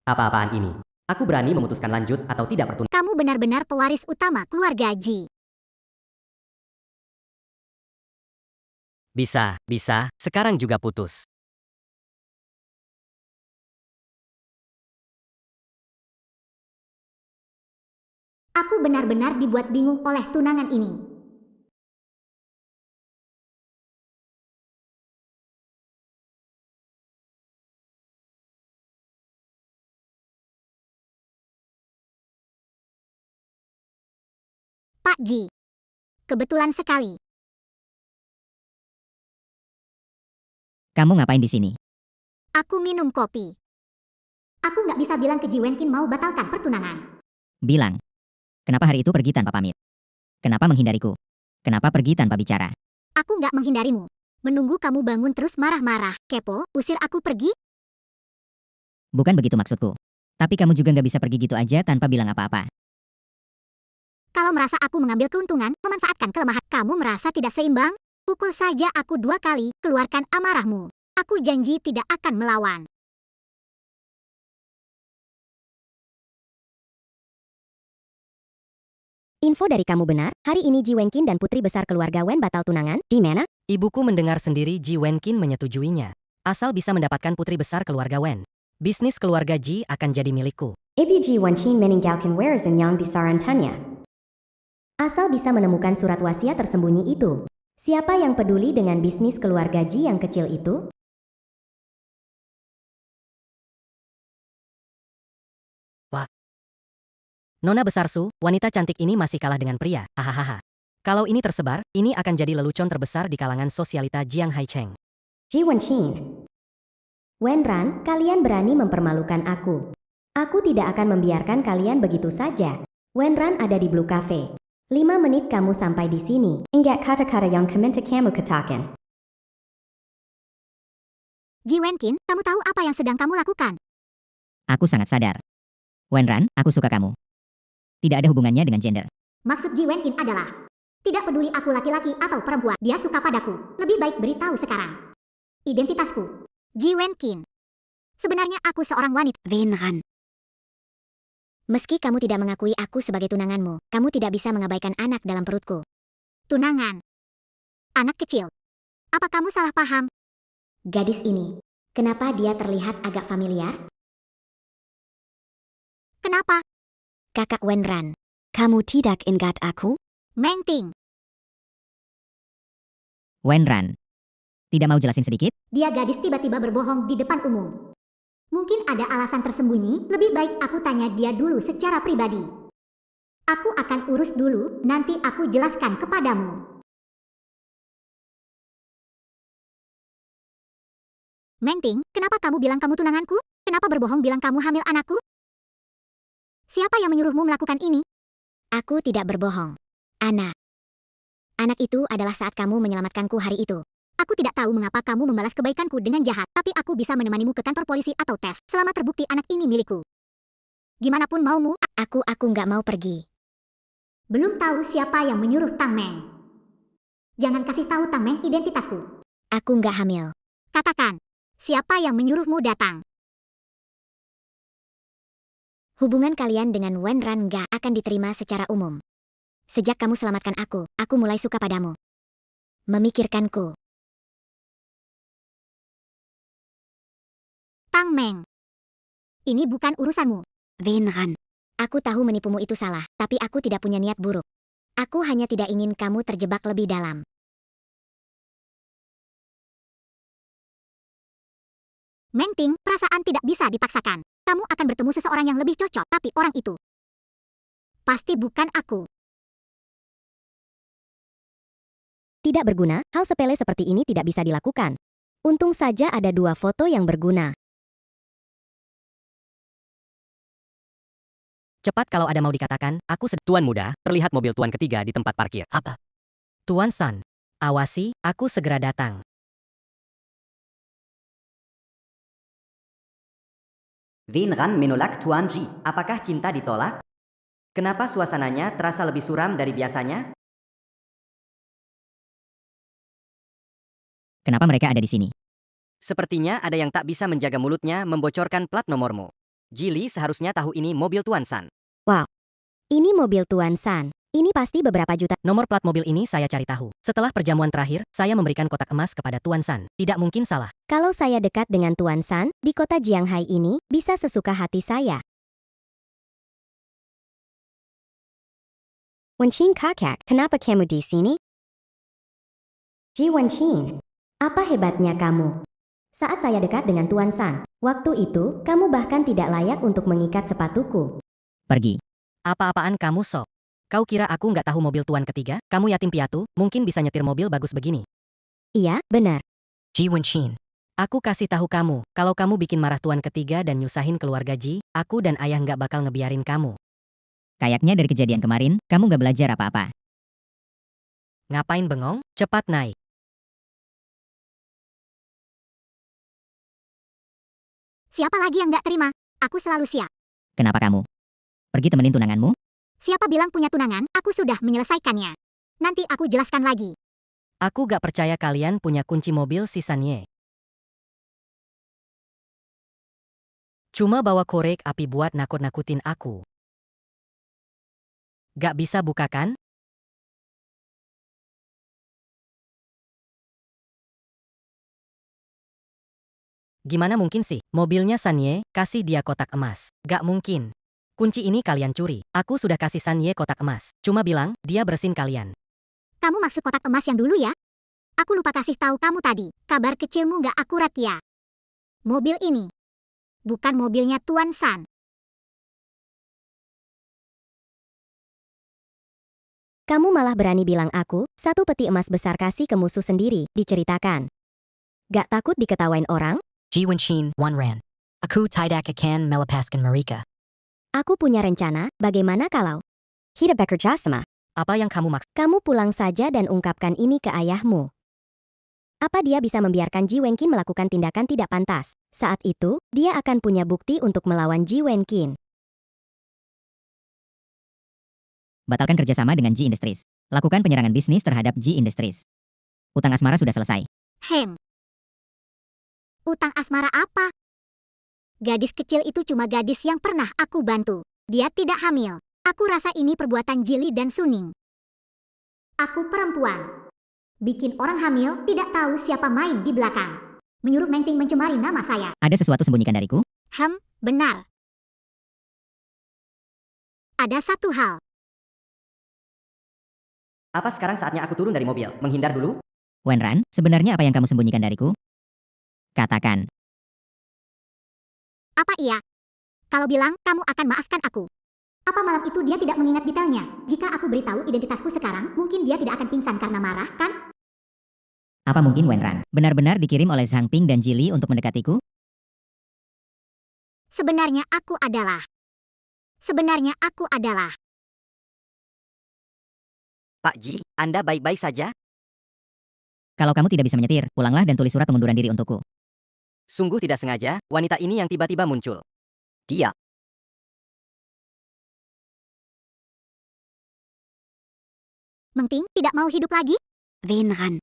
Apa-apaan ini? Aku berani memutuskan lanjut atau tidak pertunangan. Kamu benar-benar pewaris utama keluarga Ji. Bisa, sekarang juga putus. Aku benar-benar dibuat bingung oleh tunangan ini. Pak Ji. Kebetulan sekali. Kamu ngapain di sini? Aku minum kopi. Aku nggak bisa bilang ke Ji Wenkin mau batalkan pertunangan. Bilang. Kenapa hari itu pergi tanpa pamit? Kenapa menghindariku? Kenapa pergi tanpa bicara? Aku nggak menghindarimu. Menunggu kamu bangun terus marah-marah. Kepo, usir aku pergi? Bukan begitu maksudku. Tapi kamu juga nggak bisa pergi gitu aja tanpa bilang apa-apa. Kalau merasa aku mengambil keuntungan, memanfaatkan kelemahan, kamu merasa tidak seimbang? Pukul saja aku 2 kali, keluarkan amarahmu. Aku janji tidak akan melawan. Info dari kamu benar, hari ini Ji Wenkin dan putri besar keluarga Wen batal tunangan, di mana? Ibuku mendengar sendiri Ji Wenkin menyetujuinya. Asal bisa mendapatkan putri besar keluarga Wen. Bisnis keluarga Ji akan jadi milikku. Ibu Ji Wenqin meninggalkan warisan yang besarannya. Asal bisa menemukan surat wasiat tersembunyi itu. Siapa yang peduli dengan bisnis keluarga Ji yang kecil itu? Nona besar Su, wanita cantik ini masih kalah dengan pria. Hahaha. Kalau ini tersebar, ini akan jadi lelucon terbesar di kalangan sosialita Jiang Haicheng. Ji Wenqin. Wenran, kalian berani mempermalukan aku. Aku tidak akan membiarkan kalian begitu saja. Wenran ada di Blue Cafe. 5 menit kamu sampai di sini. Ingat kata-kata yang kamu katakan. Ji Wenqin, kamu tahu apa yang sedang kamu lakukan? Aku sangat sadar. Wenran, aku suka kamu. Tidak ada hubungannya dengan gender. Maksud Ji Wenqin adalah, tidak peduli aku laki-laki atau perempuan, dia suka padaku. Lebih baik beritahu sekarang. Identitasku. Ji Wenqin. Sebenarnya aku seorang wanita. Wenran. Meski kamu tidak mengakui aku sebagai tunanganmu, kamu tidak bisa mengabaikan anak dalam perutku. Tunangan. Anak kecil. Apa kamu salah paham? Gadis ini, kenapa dia terlihat agak familiar? Kenapa? Kakak Wenran, kamu tidak ingat aku? Meng Ting. Wenran. Tidak mau jelasin sedikit? Dia gadis tiba-tiba berbohong di depan umum. Mungkin ada alasan tersembunyi, lebih baik aku tanya dia dulu secara pribadi. Aku akan urus dulu, nanti aku jelaskan kepadamu. Meng Ting, kenapa kamu bilang kamu tunanganku? Kenapa berbohong bilang kamu hamil anakku? Siapa yang menyuruhmu melakukan ini? Aku tidak berbohong. Anak itu adalah saat kamu menyelamatkanku hari itu. Aku tidak tahu mengapa kamu membalas kebaikanku dengan jahat, tapi aku bisa menemanimu ke kantor polisi atau tes, selama terbukti anak ini milikku. Gimanapun maumu, aku nggak mau pergi. Belum tahu siapa yang menyuruh Tang Meng. Jangan kasih tahu Tang Meng identitasku. Aku nggak hamil. Katakan, siapa yang menyuruhmu datang? Hubungan kalian dengan Wenran nggak akan diterima secara umum. Sejak kamu selamatkan aku mulai suka padamu. Memikirkanku. Tang Meng. Ini bukan urusanmu. Wenran. Aku tahu menipumu itu salah, tapi aku tidak punya niat buruk. Aku hanya tidak ingin kamu terjebak lebih dalam. Meng Ting, perasaan tidak bisa dipaksakan. Kamu akan bertemu seseorang yang lebih cocok, tapi orang itu pasti bukan aku. Tidak berguna, hal sepele seperti ini tidak bisa dilakukan. Untung saja ada 2 foto yang berguna. Cepat kalau ada mau dikatakan, aku Tuan muda, terlihat mobil tuan ketiga di tempat parkir. Apa? Tuan San. Awasi, aku segera datang. Wenran menolak Tuan Ji. Apakah cinta ditolak? Kenapa suasananya terasa lebih suram dari biasanya? Kenapa mereka ada di sini? Sepertinya ada yang tak bisa menjaga mulutnya membocorkan plat nomormu. Jili seharusnya tahu ini mobil Tuan San. Ini mobil Tuan San. Ini pasti beberapa juta. Nomor plat mobil ini saya cari tahu. Setelah perjamuan terakhir, saya memberikan kotak emas kepada Tuan San. Tidak mungkin salah. Kalau saya dekat dengan Tuan San, di kota Jianghai ini, bisa sesuka hati saya. Wenqin kakak, kenapa kamu di sini? Ji Wenqin, apa hebatnya kamu? Saat saya dekat dengan Tuan San, waktu itu, kamu bahkan tidak layak untuk mengikat sepatuku. Pergi. Apa-apaan kamu sok? Kau kira aku nggak tahu mobil tuan ketiga? Kamu yatim piatu, mungkin bisa nyetir mobil bagus begini. Iya, benar. Ji Wenqin. Aku kasih tahu kamu, kalau kamu bikin marah tuan ketiga dan nyusahin keluarga Ji, aku dan ayah nggak bakal ngebiarin kamu. Kayaknya dari kejadian kemarin, kamu nggak belajar apa-apa. Ngapain bengong? Cepat naik. Siapa lagi yang nggak terima? Aku selalu siap. Kenapa kamu? Pergi temenin tunanganmu? Siapa bilang punya tunangan? Aku sudah menyelesaikannya. Nanti aku jelaskan lagi. Aku gak percaya kalian punya kunci mobil si Sanye. Cuma bawa korek api buat nakut-nakutin aku. Gak bisa buka kan? Gimana mungkin sih? Mobilnya Sanye, kasih dia kotak emas. Gak mungkin. Kunci ini kalian curi. Aku sudah kasih Sanye kotak emas. Cuma bilang, dia bersin kalian. Kamu maksud kotak emas yang dulu ya? Aku lupa kasih tahu kamu tadi. Kabar kecilmu nggak akurat ya. Mobil ini bukan mobilnya Tuan San. Kamu malah berani bilang aku, satu peti emas besar kasih ke musuh sendiri, diceritakan. Gak takut diketawain orang? Jiwen Shin, Wan Ran. Aku tidak akan melepaskan mereka. Aku punya rencana, bagaimana kalau kita bekerja sama? Apa yang kamu maksud? Kamu pulang saja dan ungkapkan ini ke ayahmu. Apa dia bisa membiarkan Ji Wenqin melakukan tindakan tidak pantas? Saat itu, dia akan punya bukti untuk melawan Ji Wenqin. Batalkan kerjasama dengan Ji Industries. Lakukan penyerangan bisnis terhadap Ji Industries. Utang asmara sudah selesai. Utang asmara apa? Gadis kecil itu cuma gadis yang pernah aku bantu. Dia tidak hamil. Aku rasa ini perbuatan Jili dan Suning. Aku perempuan. Bikin orang hamil tidak tahu siapa main di belakang. Menyuruh Meng Ting mencemari nama saya. Ada sesuatu sembunyikan dariku? Benar. Ada satu hal. Apa sekarang saatnya aku turun dari mobil? Menghindar dulu? Wenran, sebenarnya apa yang kamu sembunyikan dariku? Katakan. Apa iya? Kalau bilang, kamu akan maafkan aku. Apa malam itu dia tidak mengingat detailnya? Jika aku beritahu identitasku sekarang, mungkin dia tidak akan pingsan karena marah, kan? Apa mungkin Wenran benar-benar dikirim oleh Zhang Ping dan Jili untuk mendekatiku? Sebenarnya aku adalah. Pak Ji, Anda baik-baik saja? Kalau kamu tidak bisa menyetir, pulanglah dan tulis surat pengunduran diri untukku. Sungguh tidak sengaja, wanita ini yang tiba-tiba muncul. Dia. Meng Ting tidak mau hidup lagi? Wenran.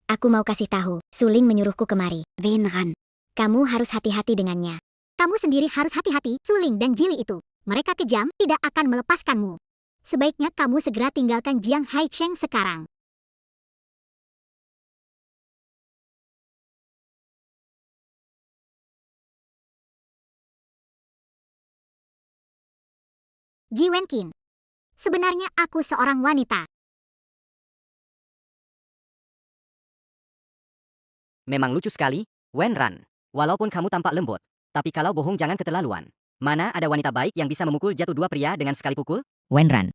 Aku mau kasih tahu, Suling menyuruhku kemari. Wenran. Kamu harus hati-hati dengannya. Kamu sendiri harus hati-hati, Suling dan Jili itu. Mereka kejam, tidak akan melepaskanmu. Sebaiknya kamu segera tinggalkan Jiang Haicheng sekarang. Ji Wenqin. Sebenarnya aku seorang wanita. Memang lucu sekali, Wenran. Walaupun kamu tampak lembut, tapi kalau bohong jangan keterlaluan. Mana ada wanita baik yang bisa memukul jatuh dua pria dengan sekali pukul? Wenran.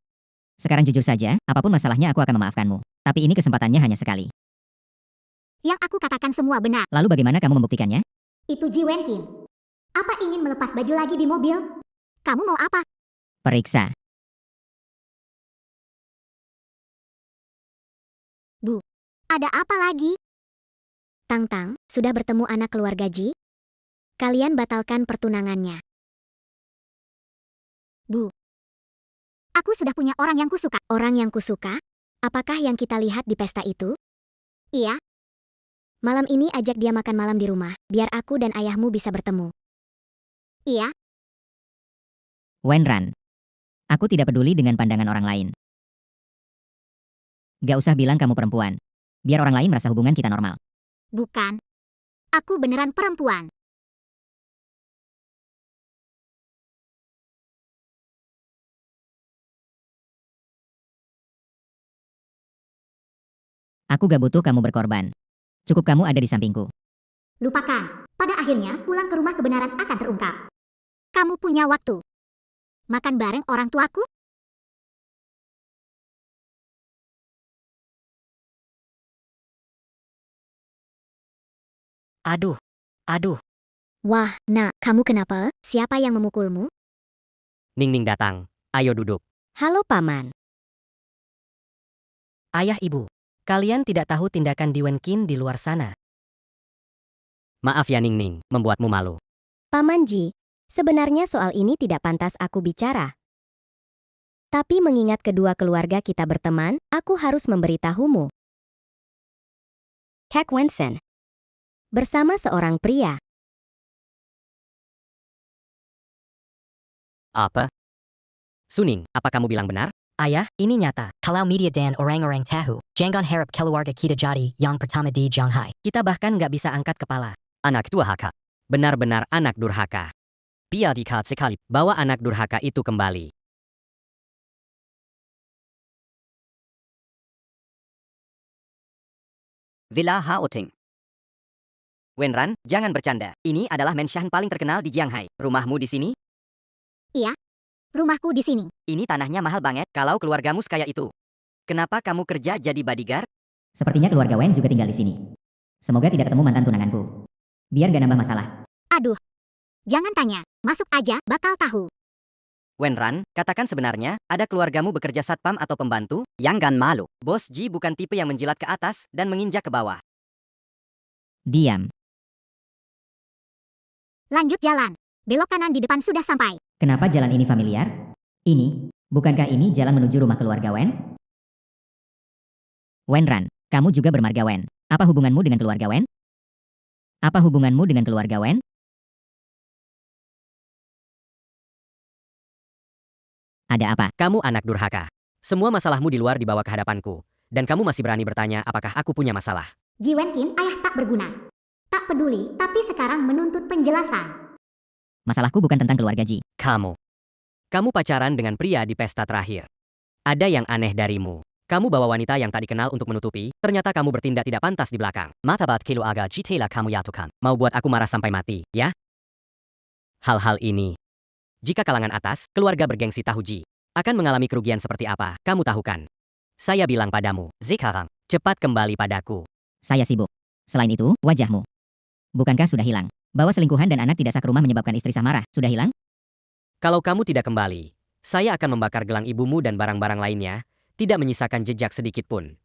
Sekarang jujur saja, apapun masalahnya aku akan memaafkanmu. Tapi ini kesempatannya hanya sekali. Yang aku katakan semua benar. Lalu bagaimana kamu membuktikannya? Itu Ji Wenqin. Apa ingin melepas baju lagi di mobil? Kamu mau apa? Periksa. Ada apa lagi? Tang, sudah bertemu anak keluarga Ji? Kalian batalkan pertunangannya. Aku sudah punya orang yang kusuka. Orang yang kusuka? Apakah yang kita lihat di pesta itu? Iya. Malam ini ajak dia makan malam di rumah, biar aku dan ayahmu bisa bertemu. Iya. Wenran. Aku tidak peduli dengan pandangan orang lain. Gak usah bilang kamu perempuan. Biar orang lain merasa hubungan kita normal. Bukan. Aku beneran perempuan. Aku gak butuh kamu berkorban. Cukup kamu ada di sampingku. Lupakan. Pada akhirnya, pulang ke rumah kebenaran akan terungkap. Kamu punya waktu. Makan bareng orang tuaku? Aduh. Wah, nak, kamu kenapa? Siapa yang memukulmu? Ning datang. Ayo duduk. Halo Paman. Ayah ibu. Kalian tidak tahu tindakan Di Wenqin di luar sana. Maaf ya Ning, membuatmu malu. Paman Ji, sebenarnya soal ini tidak pantas aku bicara. Tapi mengingat kedua keluarga kita berteman, aku harus memberitahumu. Kek Wensen. Bersama seorang pria. Apa? Suning, apa kamu bilang benar? Ayah, ini nyata. Kalau media dan orang-orang tahu, jangan harap keluarga kita jadi yang pertama di Shanghai. Kita bahkan nggak bisa angkat kepala. Anak durhaka. Benar-benar anak durhaka. Pia dikat sekali. Bawa anak durhaka itu kembali. Villa Haoting. Wenran, jangan bercanda. Ini adalah menshan paling terkenal di Jianghai. Rumahmu di sini? Rumahku di sini. Ini tanahnya mahal banget kalau keluargamu sekaya itu. Kenapa kamu kerja jadi bodyguard? Sepertinya keluarga Wen juga tinggal di sini. Semoga tidak ketemu mantan tunanganku. Biar gak nambah masalah. Aduh. Jangan tanya. Masuk aja, bakal tahu. Wenran, katakan sebenarnya, ada keluargamu bekerja satpam atau pembantu? Yang malu. Bos Ji bukan tipe yang menjilat ke atas dan menginjak ke bawah. Diam. Lanjut jalan. Belok kanan di depan sudah sampai. Kenapa jalan ini familiar? Bukankah ini jalan menuju rumah keluarga Wen? Wenran, kamu juga bermarga Wen. Apa hubunganmu dengan keluarga Wen? Apa hubunganmu dengan keluarga Wen? Ada apa? Kamu anak durhaka. Semua masalahmu di luar dibawa ke hadapanku. Dan kamu masih berani bertanya apakah aku punya masalah. Ji Wenkin, ayah tak berguna. Tak peduli, tapi sekarang menuntut penjelasan. Masalahku bukan tentang keluarga Ji. Kamu pacaran dengan pria di pesta terakhir. Ada yang aneh darimu. Kamu bawa wanita yang tak dikenal untuk menutupi, ternyata kamu bertindak tidak pantas di belakang. Matabat kilo aga jitela kamu yatukan. Mau buat aku marah sampai mati, ya? Hal-hal ini. Jika kalangan atas, keluarga bergengsi tahu Ji, akan mengalami kerugian seperti apa, kamu tahu kan? Saya bilang padamu, sekarang, cepat kembali padaku. Saya sibuk. Selain itu, wajahmu. Bukankah sudah hilang? Bahwa selingkuhan dan anak tidak sah ke rumah menyebabkan istri sah marah, sudah hilang? Kalau kamu tidak kembali, saya akan membakar gelang ibumu dan barang-barang lainnya, tidak menyisakan jejak sedikit pun.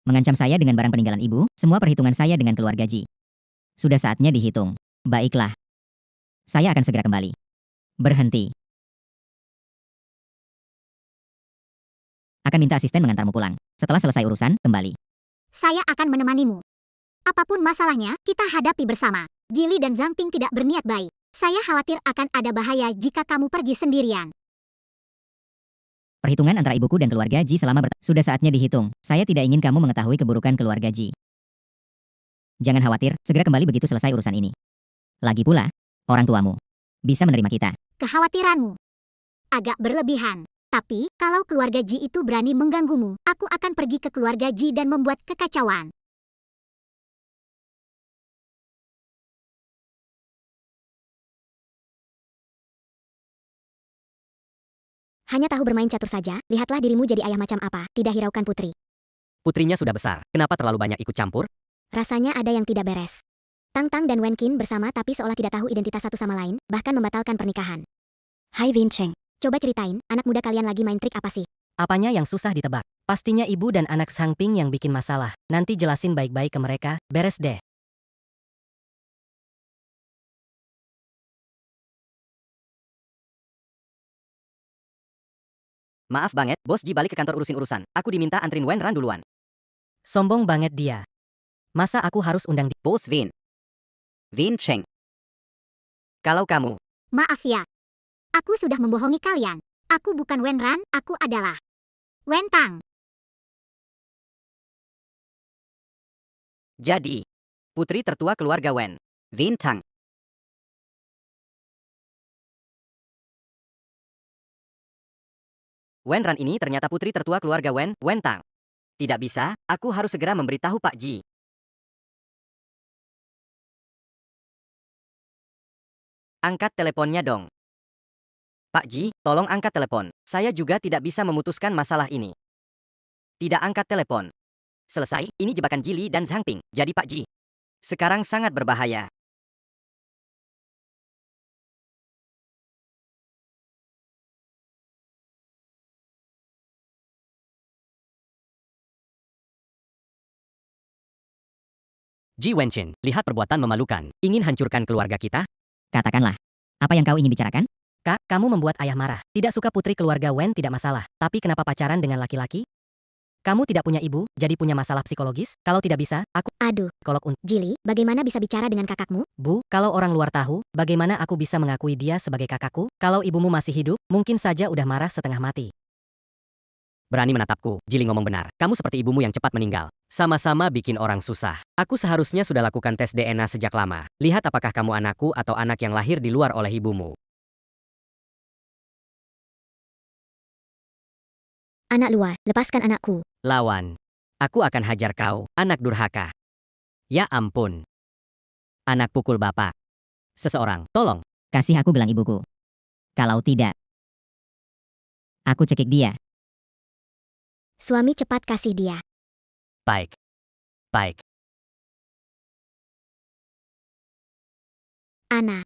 Mengancam saya dengan barang peninggalan ibu, semua perhitungan saya dengan keluarga Ji. Sudah saatnya dihitung. Baiklah. Saya akan segera kembali. Berhenti. Akan minta asisten mengantarmu pulang. Setelah selesai urusan, kembali. Saya akan menemanimu. Apapun masalahnya, kita hadapi bersama. Jili dan Zhang Ping tidak berniat baik. Saya khawatir akan ada bahaya jika kamu pergi sendirian. Perhitungan antara ibuku dan keluarga Ji sudah saatnya dihitung. Saya tidak ingin kamu mengetahui keburukan keluarga Ji. Jangan khawatir, segera kembali begitu selesai urusan ini. Lagi pula, orang tuamu bisa menerima kita. Kekhawatiranmu agak berlebihan. Tapi, kalau keluarga Ji itu berani mengganggumu, aku akan pergi ke keluarga Ji dan membuat kekacauan. Hanya tahu bermain catur saja, lihatlah dirimu jadi ayah macam apa, tidak hiraukan putri. Putrinya sudah besar, kenapa terlalu banyak ikut campur? Rasanya ada yang tidak beres. Tang Tang dan Wen Qin bersama tapi seolah tidak tahu identitas satu sama lain, bahkan membatalkan pernikahan. Hai Vincent, coba ceritain, anak muda kalian lagi main trik apa sih? Apanya yang susah ditebak? Pastinya ibu dan anak Zhang Ping yang bikin masalah. Nanti jelasin baik-baik ke mereka, beres deh. Maaf banget, Bos Ji balik ke kantor urusin urusan. Aku diminta antrin Wenran duluan. Sombong banget dia. Masa aku harus undang dia? Bos Vin. Vin Cheng. Kalau kamu, Maaf ya. Aku sudah membohongi kalian. Aku bukan Wen Ran, aku adalah Wen Tang. jadi, putri tertua keluarga Wen. Vin Tang. Wenran ini ternyata putri tertua keluarga Wen, Wen Tang. Tidak bisa, aku harus segera memberitahu Pak Ji. Angkat teleponnya dong. Pak Ji, tolong angkat telepon. Saya juga tidak bisa memutuskan masalah ini. Tidak angkat telepon. Selesai, ini jebakan Jili dan Zhang Ping. Jadi Pak Ji, sekarang sangat berbahaya. Ji Wenqin, lihat perbuatan memalukan. Ingin hancurkan keluarga kita? Katakanlah. Apa yang kau ingin bicarakan? Kak, kamu membuat ayah marah. Tidak suka putri keluarga Wen tidak masalah. Tapi kenapa pacaran dengan laki-laki? Kamu tidak punya ibu, jadi punya masalah psikologis? Kalau tidak bisa, aku Aduh, psikolog untuk Jili, bagaimana bisa bicara dengan kakakmu? Bu. Kalau orang luar tahu, bagaimana aku bisa mengakui dia sebagai kakakku? Kalau ibumu masih hidup, mungkin saja udah marah setengah mati. Berani menatapku, Jili ngomong benar. Kamu seperti ibumu yang cepat meninggal. Sama-sama bikin orang susah. Aku seharusnya sudah lakukan tes DNA sejak lama. Lihat apakah kamu anakku atau anak yang lahir di luar oleh ibumu. Anak luar, lepaskan anakku. Lawan. Aku akan hajar kau, anak durhaka. Ya ampun. Anak pukul bapak. Seseorang, tolong. Kasih aku gelang ibuku. Kalau tidak, aku cekik dia. Suami cepat kasih dia. Baik. Baik. Ana.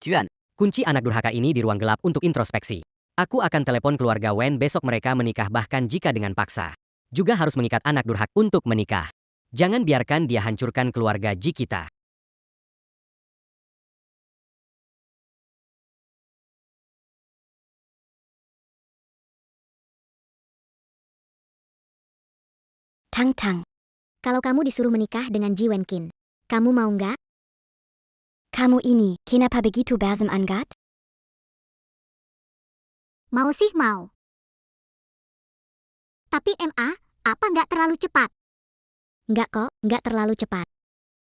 Tuan, Kunci anak durhaka ini di ruang gelap untuk introspeksi. Aku akan telepon keluarga Wen besok mereka menikah bahkan jika dengan paksa. Juga harus mengikat anak durhaka untuk menikah. Jangan biarkan dia hancurkan keluarga Ji kita. Tang Tang. Kalau kamu disuruh menikah dengan Ji Wenkin, kamu mau nggak? Kamu ini, kenapa begitu bazem anggat? Mau sih mau. Tapi apa nggak terlalu cepat? Nggak kok, nggak terlalu cepat.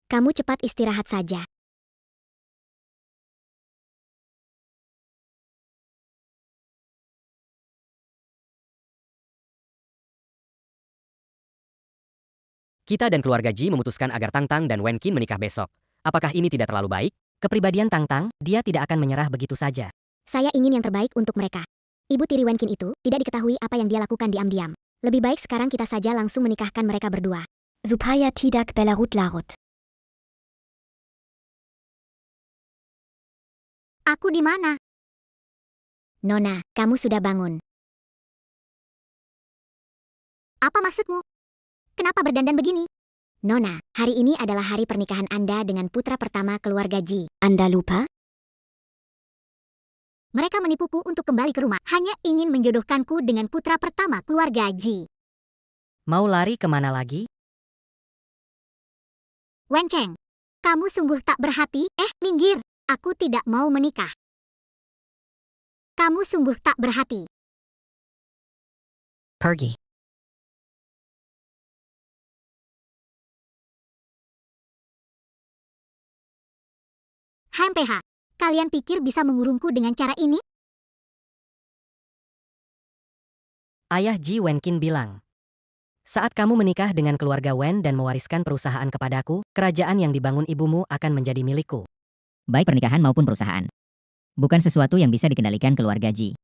Kamu cepat istirahat saja. Kita dan keluarga Ji memutuskan agar Tang Tang dan Wen Qin menikah besok. Apakah ini tidak terlalu baik? Kepribadian Tang Tang, dia tidak akan menyerah begitu saja. Saya ingin yang terbaik untuk mereka. Ibu tiri Wenkin itu tidak diketahui apa yang dia lakukan diam-diam. Lebih baik sekarang kita saja langsung menikahkan mereka berdua. Supaya tidak berlarut-larut. Aku di mana? Nona, kamu sudah bangun. Apa maksudmu? Kenapa berdandan begini? Nona, hari ini adalah hari pernikahan Anda dengan putra pertama keluarga Ji. Anda lupa? Mereka menipuku untuk kembali ke rumah. Hanya ingin menjodohkanku dengan putra pertama keluarga Ji. Mau lari kemana lagi? Wen Cheng, kamu sungguh tak berhati? Minggir. Aku tidak mau menikah. Kamu sungguh tak berhati. Pergi. HMPH, kalian pikir bisa mengurungku dengan cara ini? Ayah Ji Wenkin bilang, saat kamu menikah dengan keluarga Wen dan mewariskan perusahaan kepadaku, kerajaan yang dibangun ibumu akan menjadi milikku. Baik pernikahan maupun perusahaan. Bukan sesuatu yang bisa dikendalikan keluarga Ji.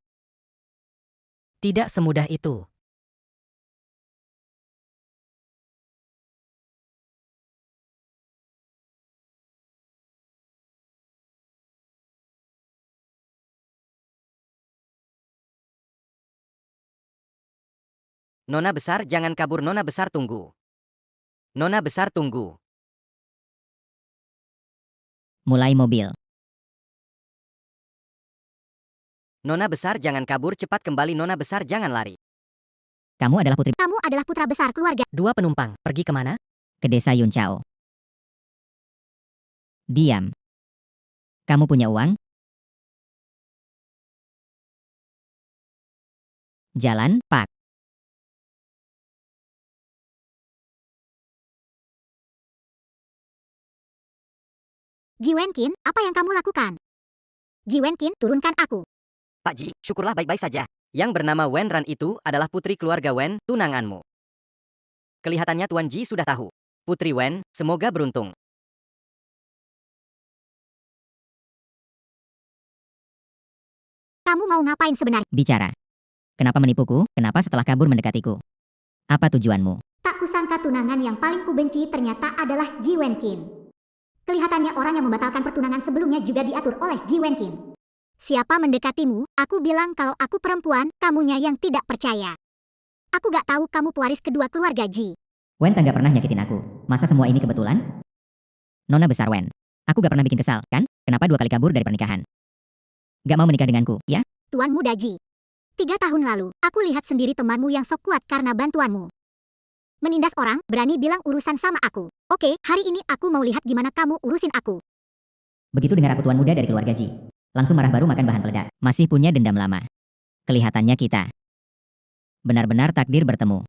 Tidak semudah itu. Nona besar jangan kabur, Nona besar tunggu. Nona besar tunggu. Mulai mobil. Nona besar jangan kabur, cepat kembali, Nona besar jangan lari. Kamu adalah putri Kamu adalah putra besar keluarga. 2 penumpang, pergi kemana? ke desa Yunchao. Diam. Kamu punya uang? Jalan, Pak. Ji Wenkin, apa yang kamu lakukan? Ji Wenkin, turunkan aku. Pak Ji, syukurlah baik-baik saja. Yang bernama Wen Ran itu adalah putri keluarga Wen, tunanganmu. Kelihatannya Tuan Ji sudah tahu. Putri Wen, semoga beruntung. Kamu mau ngapain sebenarnya? Bicara. Kenapa menipuku? Kenapa setelah kabur mendekatiku? Apa tujuanmu? Tak kusangka tunangan yang paling kubenci ternyata adalah Ji Wenkin. Kelihatannya orang yang membatalkan pertunangan sebelumnya juga diatur oleh Ji Wenkin. Siapa mendekatimu? Aku bilang kalau aku perempuan, kamunya yang tidak percaya. Aku gak tahu kamu pewaris kedua keluarga Ji. Wen tak gak pernah nyakitin aku. Masa semua ini kebetulan? Nona besar Wen. Aku gak pernah bikin kesal, kan? Kenapa 2 kali kabur dari pernikahan? Gak mau menikah denganku, ya? Tuan muda Ji. 3 tahun lalu, aku lihat sendiri temanmu yang sok kuat karena bantuanmu. Menindas orang, berani bilang urusan sama aku. Oke, hari ini aku mau lihat gimana kamu urusin aku. Begitu dengar aku tuan muda dari keluarga Ji, langsung marah baru makan bahan peledak. Masih punya dendam lama. Kelihatannya kita benar-benar takdir bertemu.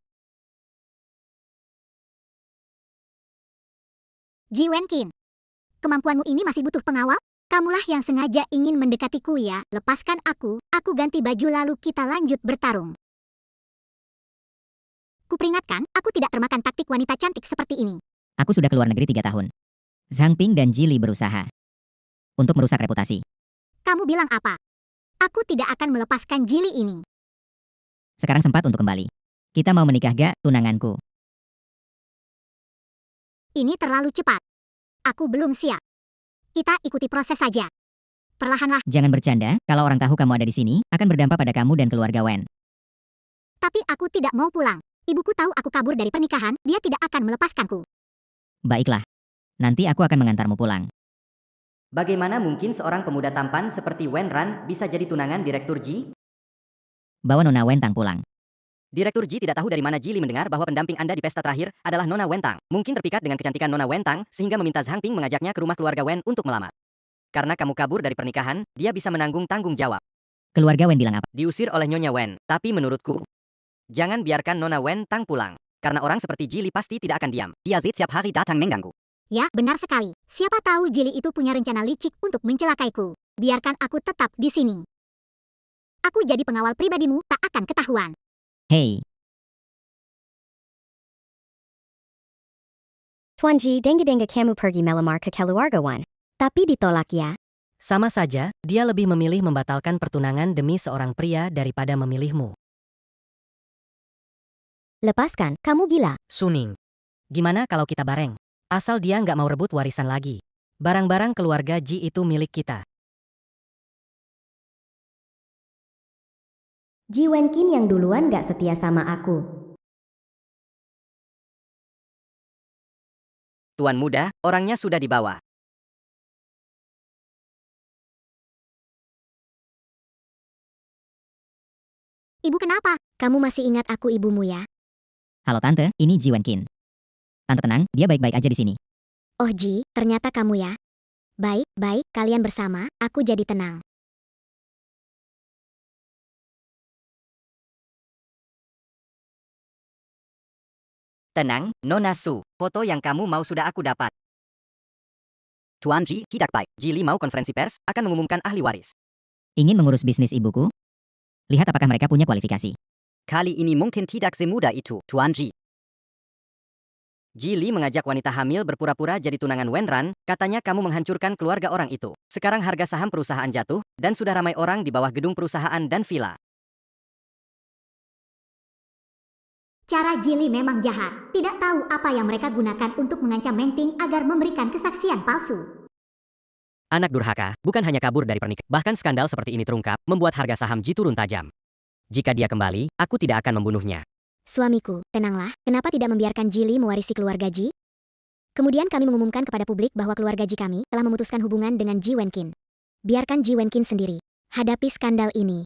Ji Wenkin, kemampuanmu ini masih butuh pengawal? Kamulah yang sengaja ingin mendekatiku ya. Lepaskan aku ganti baju lalu kita lanjut bertarung. Kuperingatkan, aku tidak termakan taktik wanita cantik seperti ini. Aku sudah keluar negeri 3 tahun. Zhang Ping dan Ji Li berusaha untuk merusak reputasi. Kamu bilang apa? Aku tidak akan melepaskan Jili ini. Sekarang sempat untuk kembali. Kita mau menikah gak, tunanganku? Ini terlalu cepat. Aku belum siap. Kita ikuti proses saja. Perlahanlah, Jangan bercanda, kalau orang tahu kamu ada di sini, akan berdampak pada kamu dan keluarga Wen. tapi aku tidak mau pulang. Ibuku tahu aku kabur dari pernikahan, dia tidak akan melepaskanku. Baiklah. Nanti aku akan mengantarmu pulang. Bagaimana mungkin seorang pemuda tampan seperti Wen Ran bisa jadi tunangan Direktur Ji? Bawa Nona Wen Tang pulang. Direktur Ji tidak tahu dari mana Ji Li mendengar bahwa pendamping Anda di pesta terakhir adalah Nona Wen Tang. Mungkin terpikat dengan kecantikan Nona Wen Tang, sehingga meminta Zhang Ping mengajaknya ke rumah keluarga Wen untuk melamar. Karena kamu kabur dari pernikahan, dia bisa menanggung tanggung jawab. Keluarga Wen bilang apa? Diusir oleh Nyonya Wen, tapi menurutku, jangan biarkan Nona Wen Tang pulang. Karena orang seperti Ji Li pasti tidak akan diam. Dia setiap hari datang mengganggu. Ya, benar sekali. Siapa tahu Jili itu punya rencana licik untuk mencelakaiku. Biarkan aku tetap di sini. Aku jadi pengawal pribadimu, tak akan ketahuan. Hei, Tuan Ji denga kamu pergi melamar ke keluargawan. Tapi ditolak ya. Sama saja, dia lebih memilih membatalkan pertunangan demi seorang pria daripada memilihmu. Lepaskan, kamu gila. Suning. Gimana kalau kita bareng? Asal dia nggak mau rebut warisan lagi. Barang-barang keluarga Ji itu milik kita. Ji Wenkin yang duluan gak setia sama aku. Tuan muda, orangnya sudah dibawa. Ibu kenapa? Kamu masih ingat aku ibumu ya? halo tante, ini Ji Wenkin. Tante tenang, dia baik-baik aja di sini. Oh Ji, ternyata kamu ya. Baik, kalian bersama, aku jadi tenang. Tenang, Nona Su. Foto yang kamu mau sudah aku dapat. Tuan Ji tidak baik. Ji Li mau konferensi pers, akan mengumumkan ahli waris. Ingin mengurus bisnis ibuku? Lihat apakah mereka punya kualifikasi. Kali ini mungkin tidak semudah itu, Tuan Ji. Ji Li mengajak wanita hamil berpura-pura jadi tunangan Wen Ran, katanya kamu menghancurkan keluarga orang itu. Sekarang harga saham perusahaan jatuh, dan sudah ramai orang di bawah gedung perusahaan dan villa. Cara Jili memang jahat. Tidak tahu apa yang mereka gunakan untuk mengancam Meng Ting agar memberikan kesaksian palsu. Anak durhaka, bukan hanya kabur dari pernikahan, bahkan skandal seperti ini terungkap, membuat harga saham Ji turun tajam. Jika dia kembali, aku tidak akan membunuhnya. Suamiku, tenanglah, kenapa tidak membiarkan Jili mewarisi keluarga Ji? Kemudian kami mengumumkan kepada publik bahwa keluarga Ji kami telah memutuskan hubungan dengan Ji Wenkin. Biarkan Ji Wenkin sendiri hadapi skandal ini.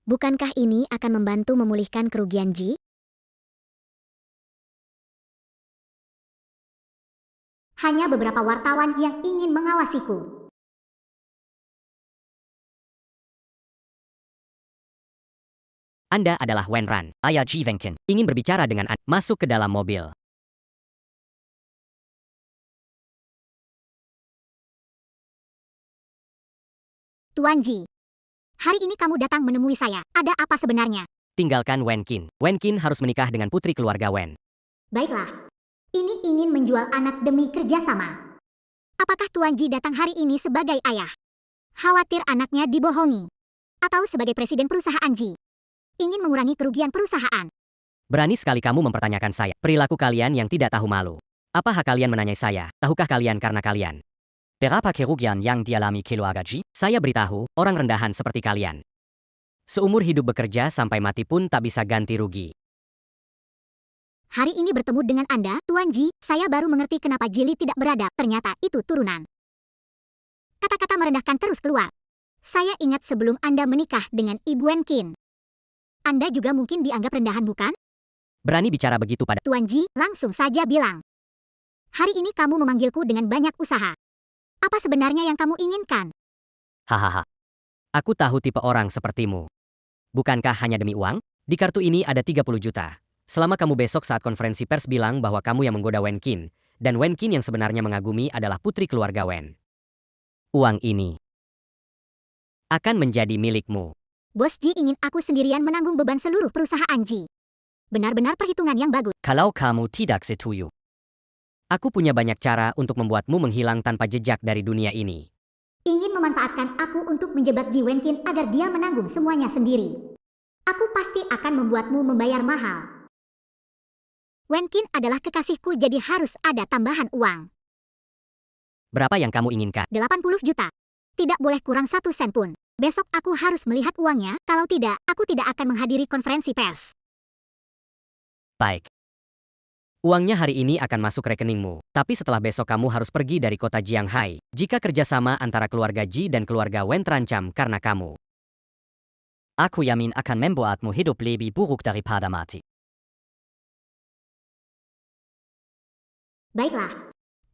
Bukankah ini akan membantu memulihkan kerugian Ji? Hanya beberapa wartawan yang ingin mengawasiku. Anda adalah Wen Ran, ayah Ji Wenkin. Ingin berbicara dengan Anda. Masuk ke dalam mobil. Tuan Ji, hari ini kamu datang menemui saya. Ada apa sebenarnya? Tinggalkan Wenkin. Wenkin harus menikah dengan putri keluarga Wen. Baiklah. Ini ingin menjual anak demi kerjasama. Apakah Tuan Ji datang hari ini sebagai ayah? Khawatir anaknya dibohongi? Atau sebagai presiden perusahaan Ji? Ingin mengurangi kerugian perusahaan? Berani sekali kamu mempertanyakan saya. Perilaku kalian yang tidak tahu malu. Apa hak kalian menanyai saya? Tahukah kalian karena kalian? Berapa kerugian yang dialami keluarga Ji? Saya beritahu, orang rendahan seperti kalian. Seumur hidup bekerja sampai mati pun tak bisa ganti rugi. Hari ini bertemu dengan Anda, Tuan Ji, saya baru mengerti kenapa Jili tidak beradab. Ternyata itu turunan. Kata-kata merendahkan terus keluar. Saya ingat sebelum Anda menikah dengan Ibu Wenkin. Anda juga mungkin dianggap rendahan bukan? Berani bicara begitu pada Tuan Ji, langsung saja bilang. Hari ini kamu memanggilku dengan banyak usaha. Apa sebenarnya yang kamu inginkan? Hahaha. Aku tahu tipe orang sepertimu. Bukankah hanya demi uang? Di kartu ini ada 30 juta. Selama kamu besok saat konferensi pers bilang bahwa kamu yang menggoda Wen Qin, dan Wen Qin yang sebenarnya mengagumi adalah putri keluarga Wen. Uang ini akan menjadi milikmu. Bos Ji ingin aku sendirian menanggung beban seluruh perusahaan Ji. Benar-benar perhitungan yang bagus. Kalau kamu tidak setuju, aku punya banyak cara untuk membuatmu menghilang tanpa jejak dari dunia ini. Ingin memanfaatkan aku untuk menjebak Ji Wenkin agar dia menanggung semuanya sendiri. Aku pasti akan membuatmu membayar mahal. Wenkin adalah kekasihku, jadi harus ada tambahan uang. Berapa yang kamu inginkan? 80 juta. Tidak boleh kurang 1 sen pun. Besok aku harus melihat uangnya, kalau tidak, aku tidak akan menghadiri konferensi pers. Baik. Uangnya hari ini akan masuk rekeningmu, tapi setelah besok kamu harus pergi dari kota Jianghai, jika kerjasama antara keluarga Ji dan keluarga Wen terancam karena kamu. Aku yakin akan membuatmu hidup lebih buruk daripada mati. Baiklah.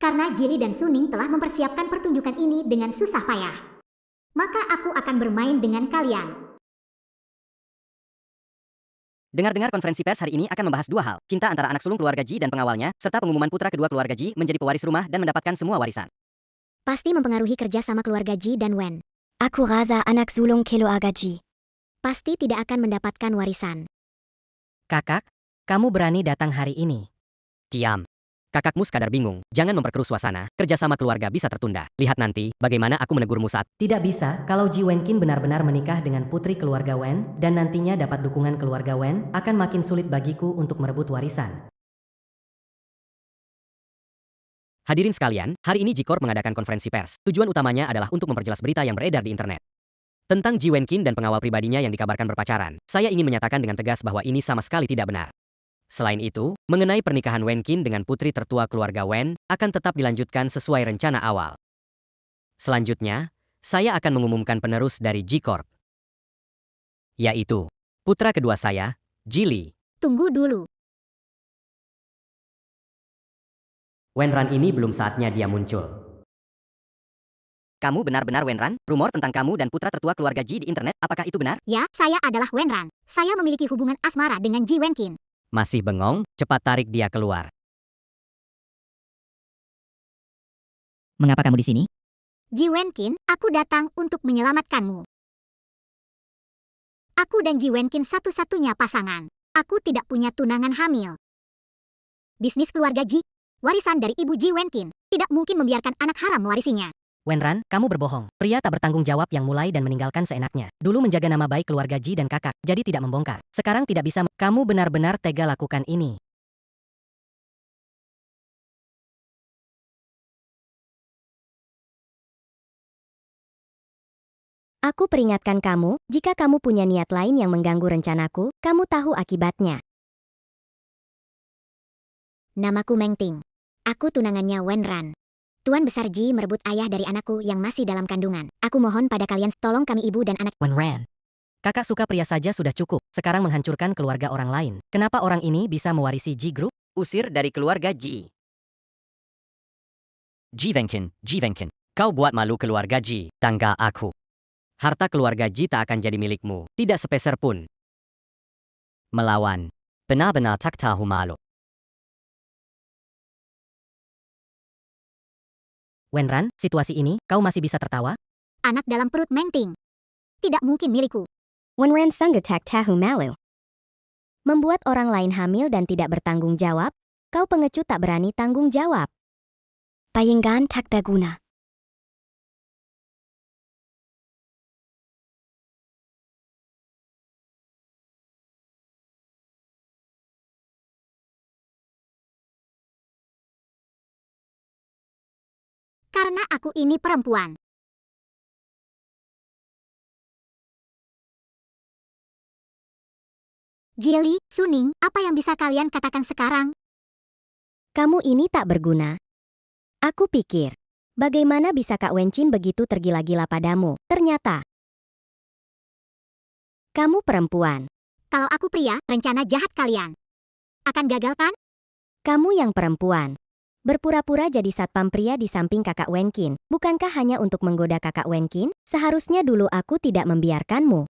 Karena Jili dan Suning telah mempersiapkan pertunjukan ini dengan susah payah, maka aku akan bermain dengan kalian. Dengar-dengar konferensi pers hari ini akan membahas 2 hal, cinta antara anak sulung keluarga Ji dan pengawalnya, serta pengumuman putra kedua keluarga Ji menjadi pewaris rumah dan mendapatkan semua warisan. Pasti mempengaruhi kerja sama keluarga Ji dan Wen. Aku rasa anak sulung keluarga Ji pasti tidak akan mendapatkan warisan. Kakak, kamu berani datang hari ini. Diam. Kakakmu sekadar bingung, jangan memperkeruh suasana, kerjasama keluarga bisa tertunda. Lihat nanti, bagaimana aku menegurmu saat. Tidak bisa kalau Ji Wenkin benar-benar menikah dengan putri keluarga Wen dan nantinya dapat dukungan keluarga Wen, akan makin sulit bagiku untuk merebut warisan. Hadirin sekalian, hari ini Ji Corp mengadakan konferensi pers. Tujuan utamanya adalah untuk memperjelas berita yang beredar di internet tentang Ji Wenkin dan pengawal pribadinya yang dikabarkan berpacaran. Saya ingin menyatakan dengan tegas bahwa ini sama sekali tidak benar. Selain itu, mengenai pernikahan Wen Qin dengan putri tertua keluarga Wen, akan tetap dilanjutkan sesuai rencana awal. Selanjutnya, saya akan mengumumkan penerus dari Ji Corp, yaitu putra kedua saya, Jili. Tunggu dulu. Wenran ini belum saatnya dia muncul. Kamu benar-benar Wenran? Rumor tentang kamu dan putra tertua keluarga Ji di internet, apakah itu benar? Ya, saya adalah Wenran. Saya memiliki hubungan asmara dengan Ji Wenkin. Masih bengong? Cepat tarik dia keluar. Mengapa kamu di sini? Ji Wenkin, aku datang untuk menyelamatkanmu. Aku dan Ji Wenkin satu-satunya pasangan. Aku tidak punya tunangan hamil. Bisnis keluarga Ji, warisan dari ibu Ji Wenkin, tidak mungkin membiarkan anak haram mewarisinya. Wenran, kamu berbohong. Pria tak bertanggung jawab yang mulai dan meninggalkan seenaknya. Dulu menjaga nama baik keluarga Ji dan kakak, jadi tidak membongkar. Sekarang tidak bisa. Kamu benar-benar tega lakukan ini. Aku peringatkan kamu, jika kamu punya niat lain yang mengganggu rencanaku, kamu tahu akibatnya. Namaku Meng Ting. Aku tunangannya Wenran. Tuan Besar Ji merebut ayah dari anakku yang masih dalam kandungan. Aku mohon pada kalian, tolong kami ibu dan anak. Wenran. Kakak suka pria saja sudah cukup. Sekarang menghancurkan keluarga orang lain. Kenapa orang ini bisa mewarisi Ji Group? Usir dari keluarga Ji. Ji Wenkin, kau buat malu keluarga Ji, tangga aku. Harta keluarga Ji tak akan jadi milikmu, tidak sepeser pun. Melawan, benar-benar tak tahu malu. Wenran, situasi ini, kau masih bisa tertawa? Anak dalam perut Meng Ting tidak mungkin milikku. Wenran sanggup tak tahu malu. Membuat orang lain hamil dan tidak bertanggung jawab, kau pengecut tak berani tanggung jawab. Bayangkan tak berguna. Karena aku ini perempuan. Jili, Suning, apa yang bisa kalian katakan sekarang? Kamu ini tak berguna. Aku pikir, bagaimana bisa Kak Wencin begitu tergila-gila padamu? Ternyata, kamu perempuan. Kalau aku pria, rencana jahat kalian akan gagal kan? Kamu yang perempuan. Berpura-pura jadi satpam pria di samping kakak Wenkin. Bukankah hanya untuk menggoda kakak Wenkin? Seharusnya dulu aku tidak membiarkanmu.